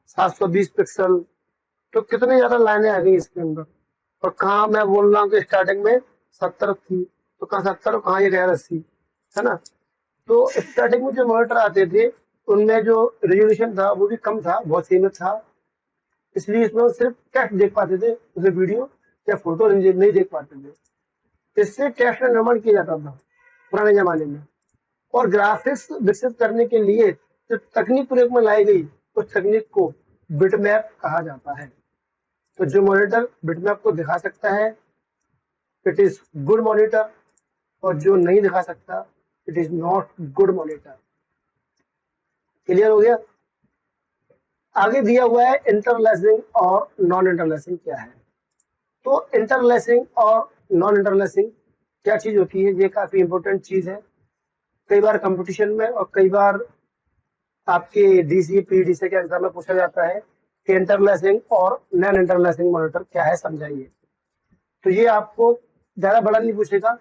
720 पिक्सल, तो कितनी ज्यादा लाइनें आ गई इसके अंदर। और कहाँ मैं बोल रहा हूँ कि स्टार्टिंग में 70 थी, तो कहाँ 70 और कहाँ 1080, है ना? तो स्टार्टिंग में जो मॉनिटर आते थे उनमें जो रेजोल्यूशन था वो भी कम था, बहुत सीमित था। इसलिए इसमें सिर्फ टेक्स्ट देख पाते थे, उसे वीडियो या फोटो नहीं देख पाते थे। इससे टेक्स्ट का निर्माण किया जाता था पुराने जमाने में। और ग्राफिक्स विकसित करने के लिए जो तकनीक प्रयोग में लाई गई उस तकनीक को बिटमैप कहा जाता है। तो जो मॉनिटर बिटमैप को दिखा सकता है इट इज गुड मॉनिटर, और जो नहीं दिखा सकता it is not good monitor. Clear हो गया? आगे दिया हुआ है इंटरलेसिंग और नॉन इंटरलेसिंग क्या है। तो इंटरलेसिंग और नॉन इंटरलेसिंग क्या चीज होती है, ये काफी इंपॉर्टेंट चीज है। कई बार कंपटीशन में और कई बार आपके डीसी पीडीसी के एग्जाम में पूछा जाता है कि इंटरलेसिंग और नॉन इंटरलेसिंग मॉनिटर क्या है, समझाइए। तो ये आपको ज्यादा बड़ा नहीं पूछेगा,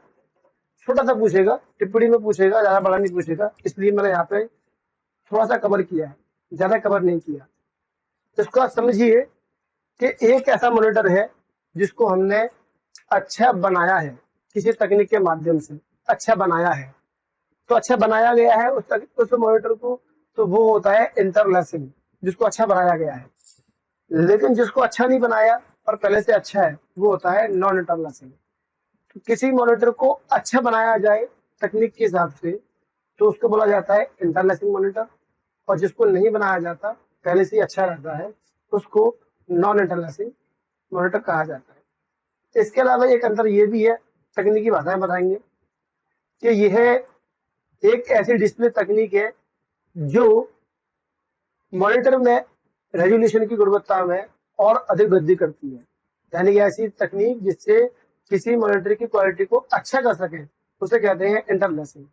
छोटा सा पूछेगा, टिप्पणी में पूछेगा, ज्यादा बड़ा नहीं पूछेगा। इसलिए मैंने यहाँ पे थोड़ा सा कवर किया है, ज्यादा कवर नहीं किया। इसको आप समझिए कि एक ऐसा मॉनिटर है जिसको हमने अच्छा बनाया है, किसी तकनीक के माध्यम से अच्छा बनाया है। तो अच्छा बनाया गया है उस मॉनिटर को, तो वो होता है इंटरलेसिंग। जिसको अच्छा बनाया गया है। लेकिन जिसको अच्छा नहीं बनाया और पहले से अच्छा है वो होता है नॉन इंटरलेसिंग। तो किसी मॉनिटर को अच्छा बनाया जाए तकनीक के हिसाब से तो उसको बोला जाता है इंटरलेसिंग मॉनिटर, और जिसको नहीं बनाया जाता पहले से ही अच्छा रहता है उसको नॉन इंटरलेसिंग मॉनिटर कहा जाता है। इसके अलावा एक अंतर ये भी है, तकनीकी भाषाएं बताएंगे, कि यह एक ऐसी डिस्प्ले तकनीक है जो मॉनिटर में रेजोल्यूशन की गुणवत्ता में और अधिक वृद्धि करती है। यानी कि ऐसी तकनीक जिससे किसी मॉनिटर की क्वालिटी को अच्छा कर सके उसे कहते हैं इंटरलेसिंग।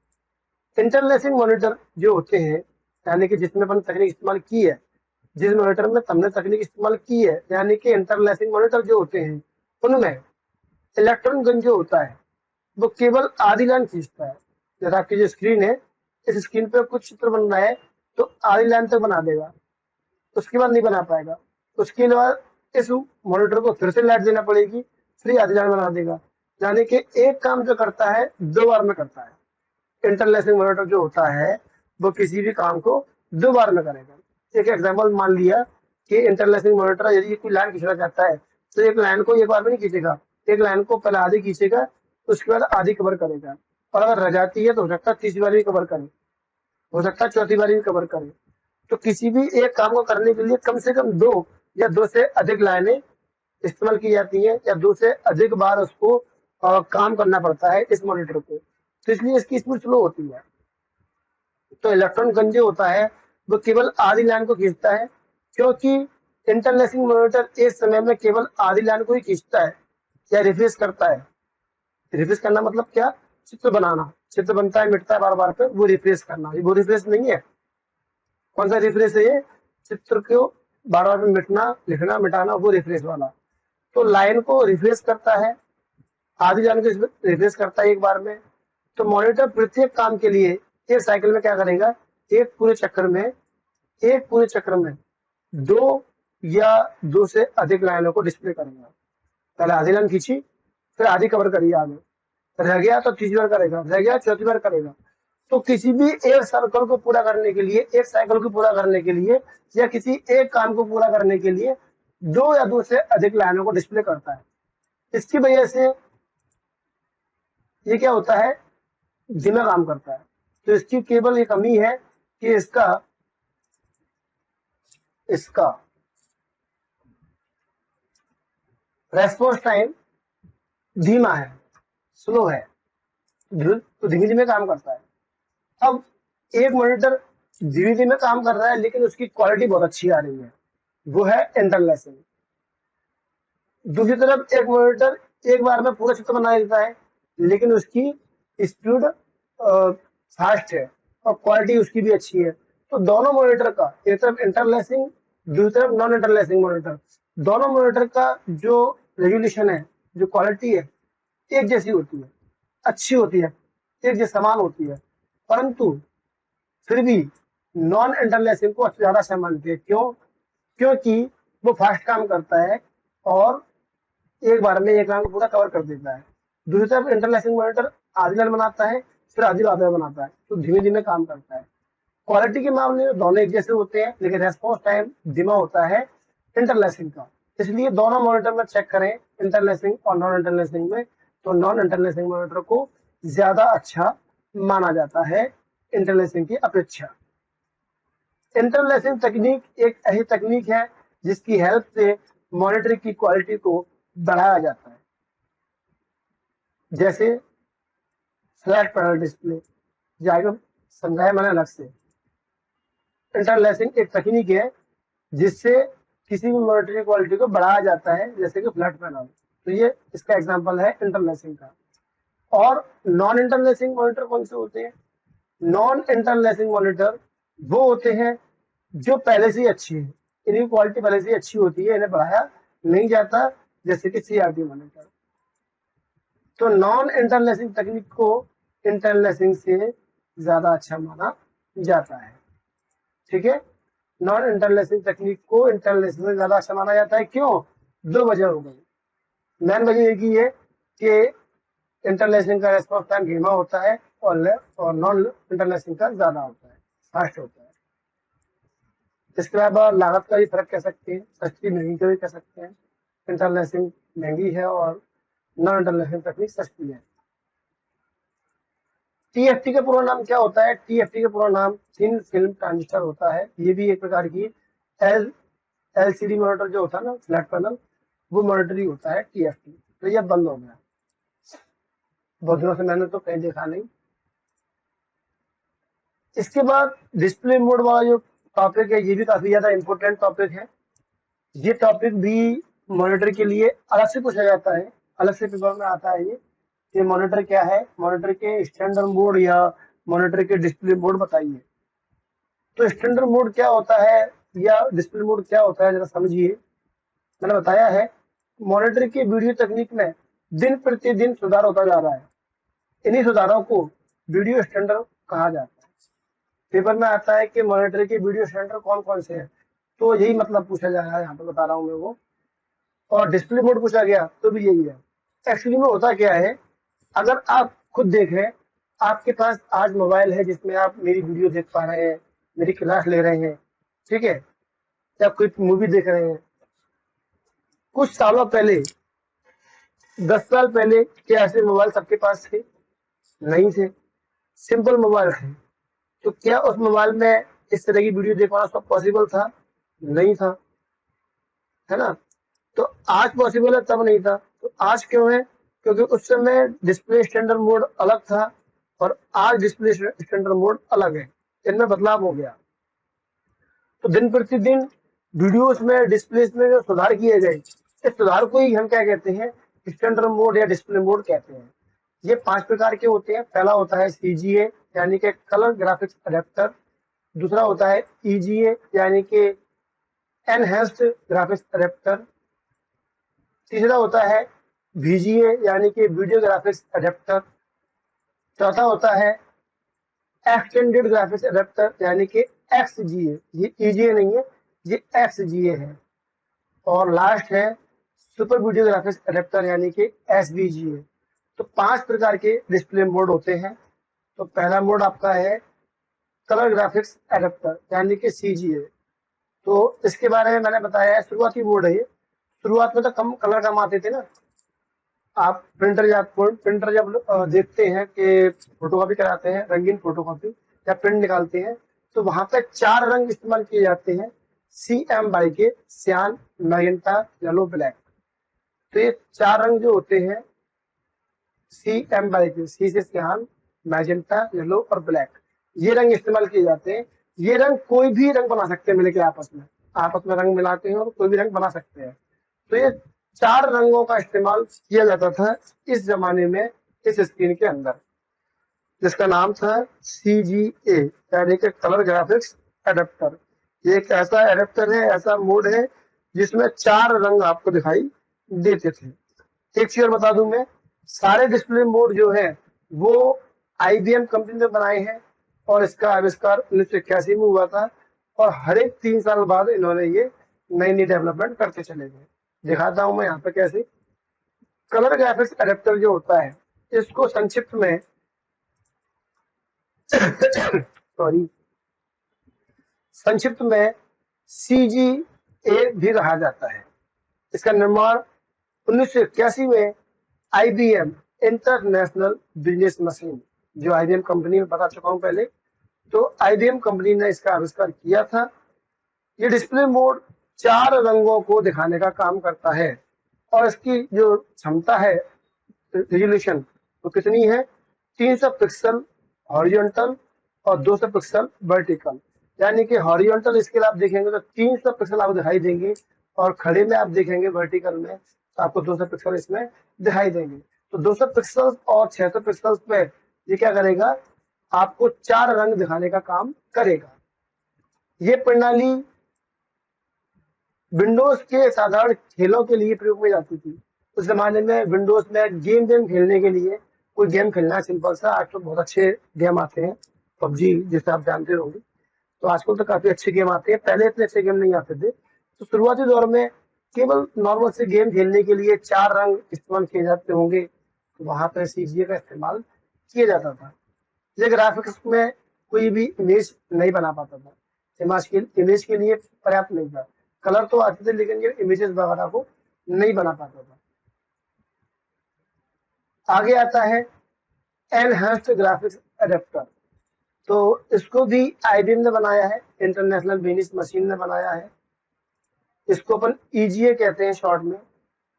इंटरलेसिंग मॉनिटर जो होते हैं, यानी कि जिसमें अपन तकनीक इस्तेमाल की है, जिस मॉनिटर में हमने तकनीक इस्तेमाल की है, यानी कि इंटरलेसिंग मॉनिटर जो होते हैं उनमें इलेक्ट्रॉन गन जो होता है वो केवल आधी लाइन खींचता है। जैसे आपकी जो स्क्रीन है, इस स्क्रीन पे कुछ चित्र बन रहा है तो आधी लाइन तक बना देगा, उसके बाद नहीं बना पाएगा। उसके बाद इस मॉनिटर को फिर से लाइट देना पड़ेगी, फिर आधी लाइन बना देगा। यानी कि एक काम जो करता है 2 बार में करता है। इंटरलेसिंग मॉनिटर जो होता है वो किसी भी काम को 2 बार में करेगा। एक एग्जाम्पल मान लिया कि इंटरलेसिंग मॉनिटर यदि कोई लाइन खींचना चाहता है तो एक लाइन को एक बार में नहीं खींचेगा, एक लाइन को पहले आधी खींचेगा, उसके बाद आधी कवर करेगा, और अगर रह जाती है तो हो सकता है तीसरी बार भी कवर करे, हो सकता है चौथी बार भी कवर करे। तो किसी भी एक काम को करने के लिए कम से कम 2 से अधिक लाइनें इस्तेमाल की जाती हैं, या 2 से अधिक बार उसको काम करना पड़ता है इस मॉनिटर को, तो इसलिए इसकी स्पीड स्लो होती है। तो इलेक्ट्रॉन गन जो होता है वो केवल आधी लाइन को खींचता है, क्योंकि इंटरलेसिंग मॉनिटर एक समय में केवल आधी लाइन को ही खींचता है या रिफ्रेश करता है। रिफ्रेश करना मतलब क्या? चित्र बनाना, चित्र बनता है मिटता है बार बार पे, वो रिफ्रेश करना। वो रिफ्रेश नहीं है। कौन सा रिफ्रेश है ये? चित्र को बार बार में मिटना, लिखना, मिटाना, वो रिफ्रेश वाला। तो लाइन को रिफ्रेश करता है, आधी लाइन को रिफ्रेश करता है एक बार में। तो मॉनिटर प्रत्येक काम के लिए एक साइकिल में क्या करेगा, एक पूरे चक्र में 2 से अधिक लाइनों को डिस्प्ले करेगा। पहले आधी लाइन खींची, फिर आधी कवर करी आगे, रह गया तो तीसरी बार करेगा, रह गया चौथी बार करेगा। तो किसी भी एक सर्कल को पूरा करने के लिए, एक साइकिल को पूरा करने के लिए, या किसी एक काम को पूरा करने के लिए 2 से अधिक लाइनों को डिस्प्ले करता है। इसकी वजह से ये क्या होता है, धीमा काम करता है। तो इसकी केवल एक कमी है कि इसका रेस्पॉन्स टाइम धीमा है, स्लो है, तो धीमे धीमे काम करता है। अब एक मॉनिटर धीमे धीमे काम कर रहा है लेकिन उसकी क्वालिटी बहुत अच्छी आ रही है, वो है इंटरलेसिंग। दूसरी तरफ एक मॉनिटर एक बार में पूरा चित्र बना देता है लेकिन उसकी स्पीड फास्ट है और क्वालिटी उसकी भी अच्छी है। तो दोनों मॉनिटर का, एक तरफ इंटरलेसिंग, दूसरी तरफ नॉन इंटरलेसिंग मॉनिटर, दोनों मॉनिटर का जो रेजोल्यूशन है, जो क्वालिटी है, एक जैसी होती है, अच्छी होती है, एक जैसी समान होती है। परंतु फिर भी नॉन इंटरलेसिंग को ज्यादा अच्छा मानते हैं। क्यों? क्योंकि वो फास्ट काम करता है और एक बार में एक लाइन को पूरा कवर कर देता है। दूसरी तरफ इंटरलेसिंग मॉनिटर आधी लाइन बनाता है, फिर आधी लाइन बनाता है, तो धीमे धीमे काम करता है। क्वालिटी के मामले में दोनों एक जैसे होते हैं लेकिन रेस्पॉन्स टाइम धीमा होता है इंटरलेसिंग का। इसलिए दोनों मॉनिटर में चेक करें, इंटरलेसिंग और नॉन इंटरलेसिंग में, तो नॉन इंटरलेसिंग मॉनिटर को ज्यादा अच्छा माना जाता है इंटरलेसिंग की अपेक्षा। इंटरलेसिंग तकनीक एक ऐसी तकनीक है जिसकी हेल्प से मॉनिटर की क्वालिटी को बढ़ाया जाता है। जैसे फ्लैट पैनल डिस्प्ले, जाएगा समझाया मैंने अलग से। इंटरलेसिंग एक तकनीक है जिससे किसी भी मॉनिटर की क्वालिटी को बढ़ाया जाता है, जैसे कि फ्लैट पैनल। तो ये इसका एग्जांपल है इंटरलेसिंग का। और नॉन इंटरलेसिंग मॉनिटर कौन से होते हैं? नॉन इंटरलेसिंग मॉनिटर वो होते हैं जो पहले से ही अच्छी है, इनकी क्वालिटी पहले से ही अच्छी होती है, इन्हें बढ़ाया नहीं जाता, जैसे कि सीआरटी मॉनिटर। तो नॉन इंटरलेसिंग तकनीक को इंटरलेसिंग से ज्यादा अच्छा माना जाता है। ठीक है, नॉन इंटरलेसिंग तकनीक को इंटरलेसिंग से ज्यादा अच्छा माना जाता है। क्यों? 2 वजह हो गई। मेन वजह एक ही है कि इंटरलेसिंग का रेस्पॉन्स टाइम धीमा होता है और नॉन इंटरलेसिंग का ज्यादा होता है, फास्ट होता है। इसके अलावा लागत का भी फर्क कह सकते हैं, सस्ती महंगी का भी कह सकते हैं। इंटरलैसिंग महंगी है और नॉन इंटरलैसिंग तकनीक सस्ती है। टीएफटी का पूरा नाम क्या होता है? टीएफटी का पूरा नाम थिन फिल्म ट्रांजिस्टर होता है। ये भी एक प्रकार की एल एलसीडी मॉनिटर जो होता है ना, फ्लैट पैनल, वो मॉनिटर ही होता है टीएफटी। तो ये बंद हो गया, बहुत दिनों से मैंने तो कहीं देखा नहीं। इसके बाद डिस्प्ले मोड वाला जो टॉपिक है, ये भी काफी ज्यादा इंपॉर्टेंट टॉपिक है। ये टॉपिक भी मॉनिटर के लिए अलग से पूछा जाता है, अलग से पेपर में आता है ये मॉनिटर क्या है, मॉनिटर के स्टैंडर्ड मोड या मॉनिटर के डिस्प्ले मोड बताइए। तो स्टैंडर्ड मोड क्या होता है या डिस्प्ले मोड क्या होता है, जरा समझिए। मैंने बताया है मॉनिटर की वीडियो तकनीक में दिन प्रतिदिन सुधार होता जा रहा है। इन्हीं सुधारों को वीडियो स्टैंडर्ड कहा जाता है। पेपर में आता है कि मॉनिटर के वीडियो स्टैंडर्ड कौन कौन से हैं, तो यही मतलब पूछा जा रहा है, यहाँ पे बता रहा हूँ मैं वो। और डिस्प्ले मोड पूछा गया तो भी यही है। एक्चुअली में होता क्या है, अगर आप खुद देखें, आपके पास आज मोबाइल है जिसमें आप मेरी वीडियो देख पा रहे हैं, मेरी क्लास ले रहे हैं, ठीक है, या कोई मूवी देख रहे हैं। कुछ सालों पहले, 10 साल पहले, क्या ऐसे मोबाइल सबके पास थे? नहीं थे, सिंपल मोबाइल थे। तो क्या उस मोबाइल में इस तरह की वीडियो देख पाना सब पॉसिबल था? नहीं था, है ना। तो आज पॉसिबल है, तब नहीं था। तो आज क्यों है? क्योंकि उस समय डिस्प्ले स्टैंडर्ड मोड अलग था और आज डिस्प्ले स्टैंडर्ड मोड अलग है, इनमें बदलाव हो गया। तो दिन प्रतिदिन वीडियोस में, डिस्प्ले में जो सुधार किए गए, इस सुधार को ही हम क्या कहते हैं? स्टैंडर्ड मोड या डिस्प्ले मोड कहते हैं। ये 5 प्रकार के होते हैं। पहला होता है सीजीए यानी कि कलर ग्राफिक्स अडेप्टर। दूसरा होता है ईजीए यानी कि एनहेंस्ड ग्राफिक्स अडेप्टर। तीसरा होता है वीजीए यानी कि वीडियो ग्राफिक्स अडेप्टर। चौथा होता है एक्सटेंडेड ग्राफिक्स अडेप्टर यानी कि एक्सजीए। ये ईजीए नहीं है, ये एक्सजीए है। और लास्ट है सुपर वीडियो ग्राफिक्स अडेप्टर यानी कि एसवीजीए। तो 5 प्रकार के डिस्प्ले मोड होते हैं। तो पहला मोड आपका है कलर ग्राफिक्स एडेप्टर यानी कि सीजीए। तो इसके बारे में मैंने बताया है, शुरुआती मोड है ये। शुरुआत में तो कम कलर कम आते थे ना। आप प्रिंटर जब देखते हैं कि फोटोकॉपी कराते हैं, रंगीन फोटोकॉपी या प्रिंट निकालते हैं, तो वहां पे 4 रंग इस्तेमाल किए जाते हैं, CM बाई के, सियान, मैजेंटा, येलो, ब्लैक। तो ये 4 रंग जो होते हैं CM बाई के, सी से सियान, मैजेंटा, येलो और ब्लैक, ये रंग इस्तेमाल किए जाते हैं। ये रंग कोई भी रंग बना सकते हैं मिलके आपस में रंग मिलाते हैं और कोई भी रंग बना सकते हैं। तो ये 4 रंगों का इस्तेमाल किया जाता था इस जमाने में, इस स्क्रीन के अंदर, जिसका नाम था CGA यानी कि कलर ग्राफिक्स एडेप्टर। ये एक ऐसा एडेप्टर है, ऐसा मोड है जिसमें 4 रंग आपको दिखाई देते थे। एक चीज और बता दूं मैं, सारे डिस्प्ले मोड जो है वो IBM कंपनी ने बनाए हैं और इसका आविष्कार 1981 में हुआ था। और हर एक 3 साल बाद इन्होंने ये नई नई डेवलपमेंट करते चले गए। दिखाता हूं मैं यहाँ पे कैसे। कलर ग्राफिक्स एडेप्टर जो होता है, इसको संक्षिप्त में सॉरी संक्षिप्त में CGA भी कहा जाता है। इसका निर्माण 1981 में IBM इंटरनेशनल बिजनेस मशीन, जो IBM कंपनी में बता चुका हूं पहले, तो IBM कंपनी ने इसका आविष्कार किया था। ये डिस्प्ले मोड 4 रंगों को दिखाने का काम करता है और इसकी जो क्षमता है, रेजोल्यूशन, वो कितनी है? 300 पिक्सल हॉरिजॉन्टल और 200 पिक्सल वर्टिकल। यानी कि हॉरिजॉन्टल स्केल आप देखेंगे तो 300 पिक्सल आपको दिखाई देंगे और खड़े में आप देखेंगे वर्टिकल में तो आपको 200 पिक्सल इसमें दिखाई देंगे। तो 200 पिक्सल और 600 पिक्सल पे ये क्या करेगा? आपको 4 रंग दिखाने का काम करेगा। ये प्रणाली विंडोज के साधारण खेलों के लिए प्रयोग में जाती थी। उस जमाने में विंडोज में गेम खेलने के लिए, कोई गेम खेलना है सिंपल सा, आज तो बहुत अच्छे गेम आते हैं, PUBG जैसे आप जानते होंगे, तो आजकल तो काफी अच्छे गेम आते हैं, पहले इतने अच्छे गेम नहीं आते थे। तो शुरुआती दौर में केवल नॉर्मल से गेम खेलने के लिए 4 रंग इस्तेमाल किए जाते होंगे, तो वहां पर CGA का इस्तेमाल किया जाता था। ये ग्राफिक्स में कोई भी इमेज नहीं बना पाता था। इमेज के लिए पर्याप्त नहीं था। कलर तो आते थे लेकिन ये इमेजेस वगैरह को नहीं बना पाता था। आगे आता है एनहांस्ड ग्राफिक्स एडेप्टर। तो इसको भी आईबीएम ने बनाया है, इंटरनेशनल वेनिस मशीन ने बनाया है। इसको अपन ईजीए कहते हैं शॉर्ट में।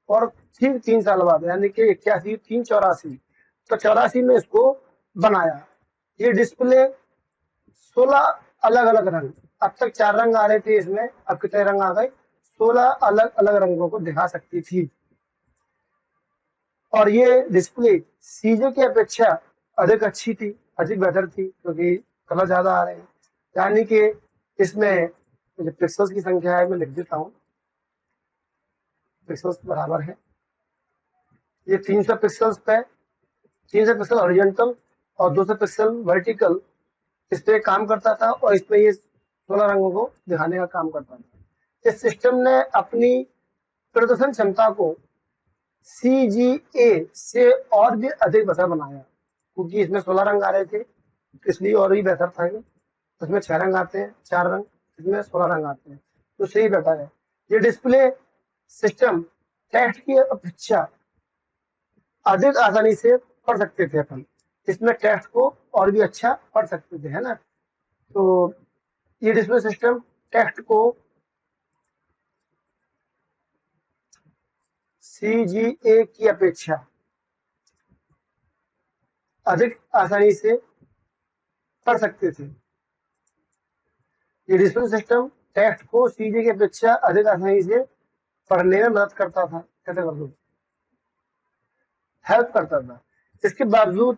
और ठीक 3 साल बाद यानी कि 81, 384, तो 84 में इसको बनाया। ये डिस्प्ले 16 अलग अलग रंग, अब तक 4 रंग आ रहे थे इसमें, अब कितने रंग आ गए, 16 अलग अलग रंगों को दिखा सकती थी। और ये डिस्प्ले सीजे की अपेक्षा अधिक अच्छी थी, अधिक बेहतर थी, क्योंकि कलर ज्यादा आ रहे हैं। यानी कि इसमें जो पिक्सल्स की संख्या है मैं लिख देता हूँ, पिक्सल्स बराबर है ये 300 पिक्सल्स पे, 300 पिक्सल हॉरिजॉन्टल और 200 पिक्सल वर्टिकल इस पे काम करता था, और इसमें ये 16 रंगों को दिखाने का काम करता था। इस सिस्टम ने अपनी प्रदर्शन क्षमता को CGA से और भी अधिक बेहतर बनाया, क्योंकि इसमें 16 रंग आ रहे थे, इसलिए और भी बेहतर था। इसमें 6 रंग आते हैं, 4 रंग, इसमें 16 रंग आते हैं, तो सही बेहतर है। ये डिस्प्ले सिस्टम टेक्स्ट की अपेक्षा अधिक आसानी से पढ़ सकते थे अपन, इसमें टेक्स्ट को और भी अच्छा पढ़ सकते थे, है ना। तो ये डिस्प्ले सिस्टम टेक्स्ट को CGA की अपेक्षा अधिक आसानी से पढ़ सकते थे। ये डिस्प्ले सिस्टम टेक्स्ट को CGA की अपेक्षा अधिक आसानी से पढ़ने में मदद करता था, कैसे कर दो, हेल्प करता था। इसके बावजूद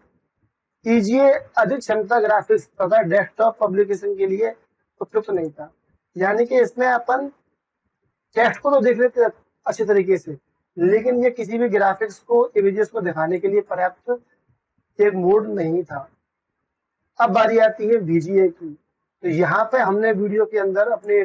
ईजीए अधिक क्षमता ग्राफिक्स तथा डेस्कटॉप पब्लिकेशन के लिए उपयुक्त नहीं था। यानी कि इसमें अपन टेक्स्ट को तो देख लेते अच्छे तरीके से, लेकिन ये किसी भी ग्राफिक्स को, इमेजेस को दिखाने के लिए पर्याप्त एक मोड नहीं था। अब बारी आती है VGA की। तो यहाँ पे हमने वीडियो के अंदर अपने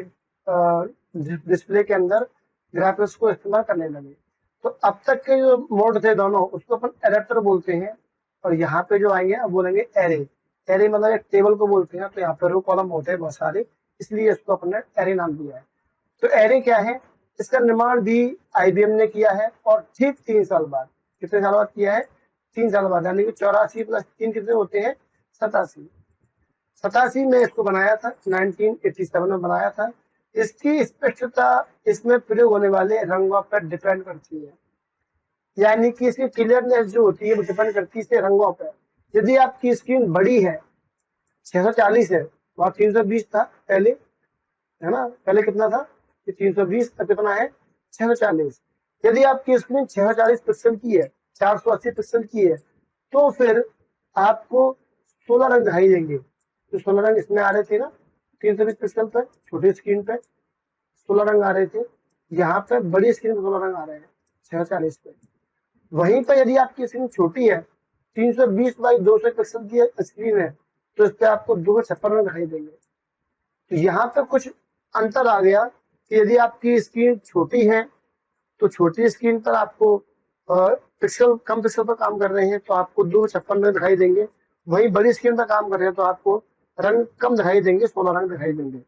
डिस्प्ले के अंदर ग्राफिक्स को इस्तेमाल करने लगे। तो अब तक के जो मोड थे दोनों, उसको अपन एडेप्टर बोलते हैं, और यहाँ पे जो आएंगे अब बोलेंगे एरे। एरे मतलब एक टेबल को बोलते हैं, तो यहाँ पे रो कॉलम होते हैं बहुत सारे, इसलिए इसको अपन ने एरे नाम दिया है। तो एरे क्या है, इसका निर्माण भी IBM ने किया है, और ठीक 3 साल बाद, कितने साल बाद किया है, 3 साल बाद, यानी कि 84 + 3 कितने होते हैं, 87। 87 में इसको बनाया था, 1987 में बनाया था। इसकी स्पष्टता इसमें प्रयोग होने वाले रंगों पर डिपेंड करती है, यानी कि इसकी क्लियरनेस जो होती है वो डिपेंड करती है इसके रंगों पर। यदि आपकी स्क्रीन बड़ी है, 640 है, वहां 320 था पहले, है ना, पहले कितना था, 320, अब कितना है, 640। यदि आपकी स्क्रीन 640 पिक्सल की है, 480 पिक्सल की है, तो फिर आपको 16 रंग दिखाई देंगे। तो 16 रंग इसमें आ रहे थे ना, 320 पिक्सल पर छोटी स्क्रीन पे 16 रंग आ रहे थे, यहाँ पे बड़ी स्क्रीन पे 16 रंग आ रहे हैं 640 पे। वहीं पर यदि आपकी स्क्रीन छोटी है, 320 बाई 200 पिक्सल की स्क्रीन है, तो इस पे आपको 256 रंग दिखाई देंगे। तो यहाँ पे कुछ अंतर आ गया कि यदि आपकी स्क्रीन छोटी है तो छोटी स्क्रीन पर आपको पिक्सल कम पिक्सल पर काम कर रहे हैं तो आपको 256 रंग दिखाई देंगे, वहीं बड़ी स्क्रीन पर काम कर रहे हैं तो आपको रंग कम दिखाई देंगे, 16 रंग दिखाई देंगे।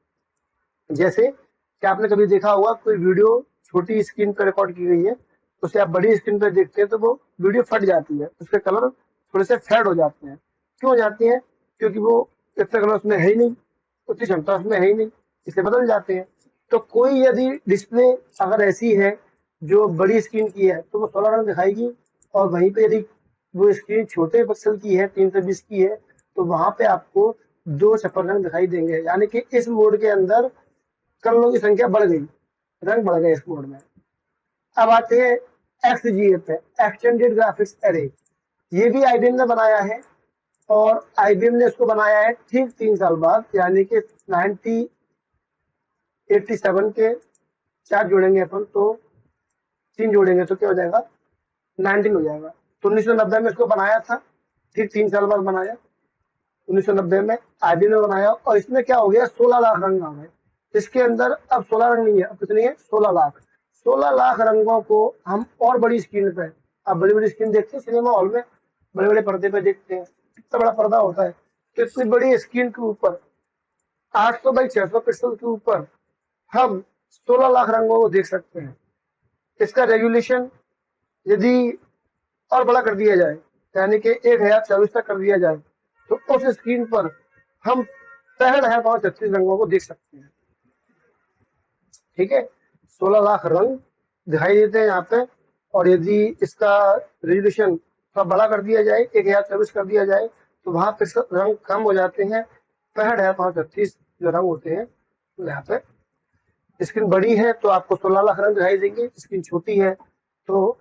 जैसे कि आपने कभी देखा होगा, कोई वीडियो छोटी स्क्रीन पर रिकॉर्ड की गई है, उसे आप बड़ी स्क्रीन पर देखते हैं तो वो वीडियो फट जाती है, उसके कलर थोड़े से फेड हो जाते हैं। क्यों हो जाती है, क्योंकि वो इतने कलर उसमें है ही नहीं, उतनी क्षमता उसमें है ही नहीं, इसलिए बदल जाते हैं। तो कोई यदि डिस्प्ले अगर ऐसी है जो बड़ी स्क्रीन की है तो वो 16 रंग दिखाएगी, और वहीं पे यदि वो स्क्रीन छोटे पिक्सल की है, 320 की है, तो वहां पे आपको 256 रंग दिखाई देंगे। यानी कि इस मोड के अंदर कलरों की संख्या बढ़ गई, रंग बढ़ गए इस मोड में। अब आते हैं XGA पे, एक्सटेंडेड ग्राफिक्स एरे। ये भी IBM ने बनाया है, और IBM ने इसको बनाया है ठीक 3 साल बाद, यानी कि 1987 के 4 जोड़ेंगे अपन तो 3 जोड़ेंगे तो क्या हो जाएगा, 19 हो जाएगा। तो 1990 में इसको बनाया था, ठीक 3 साल बाद बनाया, 1990 में IBM ने बनाया, और इसमें क्या हो गया, 16 लाख रंग आ गए इसके अंदर। अब 16 रंग नहीं है, अब कितनी है, 16 लाख। 16 लाख रंगों को हम और बड़ी स्क्रीन पे, अब बड़ी बड़ी स्क्रीन देखते हैं सिनेमा हॉल में, बड़े बड़े पर्दे पे देखते हैं, कितना बड़ा पर्दा होता है, तो इतनी बड़ी स्क्रीन के ऊपर 800 बाई 600 पिक्सल के ऊपर हम 16 लाख रंगों को देख सकते हैं। इसका रेजुलेशन यदि और बड़ा कर दिया जाए, यानी कि 1024 तक कर दिया जाए, तो उस स्क्रीन पर हम 65,536 रंगों को देख सकते हैं। ठीक है, 16 लाख रंग दिखाई देते हैं यहाँ पे। और यदि इसका रेजुलेशन थोड़ा बड़ा कर दिया जाए, 1024 कर दिया जाए, तो वहां पर रंग कम हो जाते हैं। 65,536 जो रंग होते हैं यहाँ पे। स्क्रीन बड़ी है तो आपको 16 लाख रंग दिखाई देंगे, स्क्रीन छोटी है तो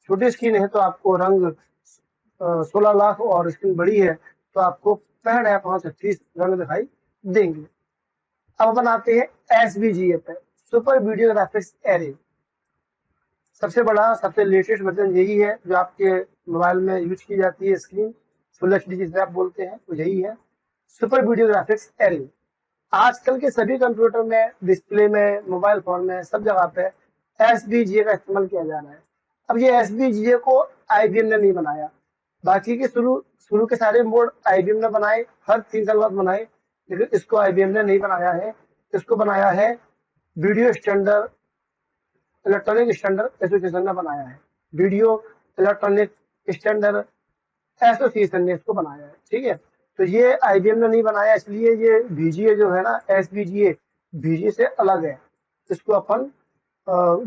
छोटी स्क्रीन है तो आपको रंग 16 लाख, और स्क्रीन बड़ी है तो आपको 65,536 रंग दिखाई देंगे। अब अपन आते हैं SVGA पे, सुपर वीडियो ग्राफिक्स एरे। सबसे बड़ा सबसे लेटेस्ट वर्जन यही है जो आपके मोबाइल में यूज की जाती है। स्क्रीन फुल HD जिसे आप बोलते हैं तो यही है सुपर वीडियो ग्राफिक्स एरे। आजकल के सभी कंप्यूटर में, डिस्प्ले में, मोबाइल फोन में, सब जगह पे SVGA का इस्तेमाल किया जा रहा है। अब ये SVGA को IBM ने नहीं बनाया, बाकी के शुरू शुरू के सारे मोड IBM ने बनाए, हर 3 साल बाद बनाए, लेकिन इसको IBM ने नहीं बनाया है। इसको बनाया है video standard electronic standard association ने बनाया है। वीडियो इलेक्ट्रॉनिक स्टैंडर्ड एसोसिएशन ने इसको बनाया है। ठीक है, तो ये IBM ने नहीं बनाया, इसलिए ये VGA जो है ना, SVGA VGA से अलग है। इसको अपन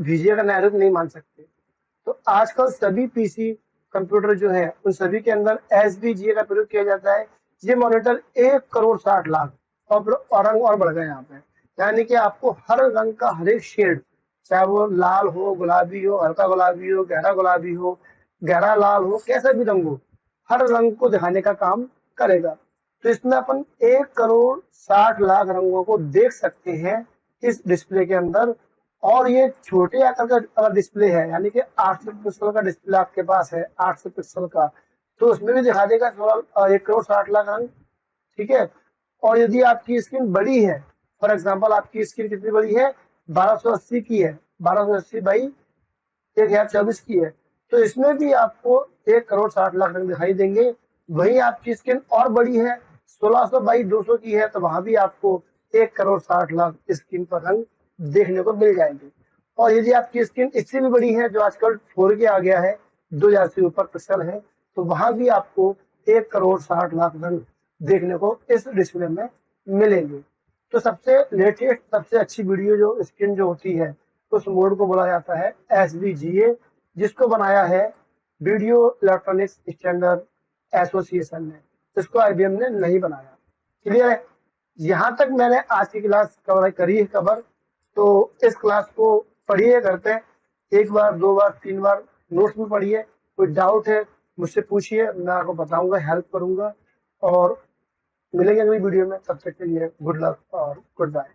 VGA का नया रूप नहीं मान सकते। तो आजकल सभी PC कंप्यूटर जो है उन सभी के अंदर SVGA का प्रयोग किया जाता है। ये मॉनिटर 1,60,00,000 और रंग और बढ़ गए यहाँ पे, यानी कि आपको हर रंग का हर एक शेड, चाहे वो लाल हो, गुलाबी हो, हल्का गुलाबी हो, गहरा गुलाबी हो, गहरा लाल हो, कैसा भी रंग हो, हर रंग को दिखाने का काम करेगा। तो इसमें अपन 1,60,00,000 रंगों को देख सकते हैं इस डिस्प्ले के अंदर। और ये छोटे आकार का अगर डिस्प्ले है, यानी कि 800 पिक्सल का डिस्प्ले आपके पास है, 800 पिक्सल का, तो उसमें भी दिखा देगा 1,60,00,000 रंग। ठीक है, और यदि आपकी स्क्रीन बड़ी है, फॉर एग्जाम्पल आपकी स्क्रीन कितनी बड़ी है, 1280 की है, 1280 बाई 1024 की है, तो इसमें भी आपको 1,60,00,000 रंग दिखाई देंगे। वहीं आपकी स्क्रीन और बड़ी है, 1600 बाई 200 की है, तो वहां भी आपको 1,60,00,000 स्क्रीन पर रंग देखने को मिल जाएंगे। और यदि आपकी स्क्रीन इससे भी बड़ी है, जो आजकल 4K आ गया है, 2000 से ऊपर पिक्सल है, तो वहां भी आपको 1,60,00,000 रंग देखने को इस डिस्प्ले में मिलेंगे। तो सबसे लेटेस्ट, सबसे अच्छी वीडियो जो स्क्रीन जो होती है, उस मोड को बोला जाता है SVGA, जिसको बनाया है वीडियो इलेक्ट्रॉनिक्स स्टैंडर्ड एसोसिएशन ने। इसको IBM ने नहीं बनाया। क्लियर है? यहाँ तक मैंने आज की क्लास करी है कवर। तो इस क्लास को पढ़िए करते हैं, 1 बार 2 बार 3 बार नोट्स में पढ़िए। कोई डाउट है मुझसे पूछिए, मैं आपको बताऊंगा, हेल्प करूंगा। और मिलेंगे अगली वीडियो में, तब तक के लिए गुड लक और गुड बाय।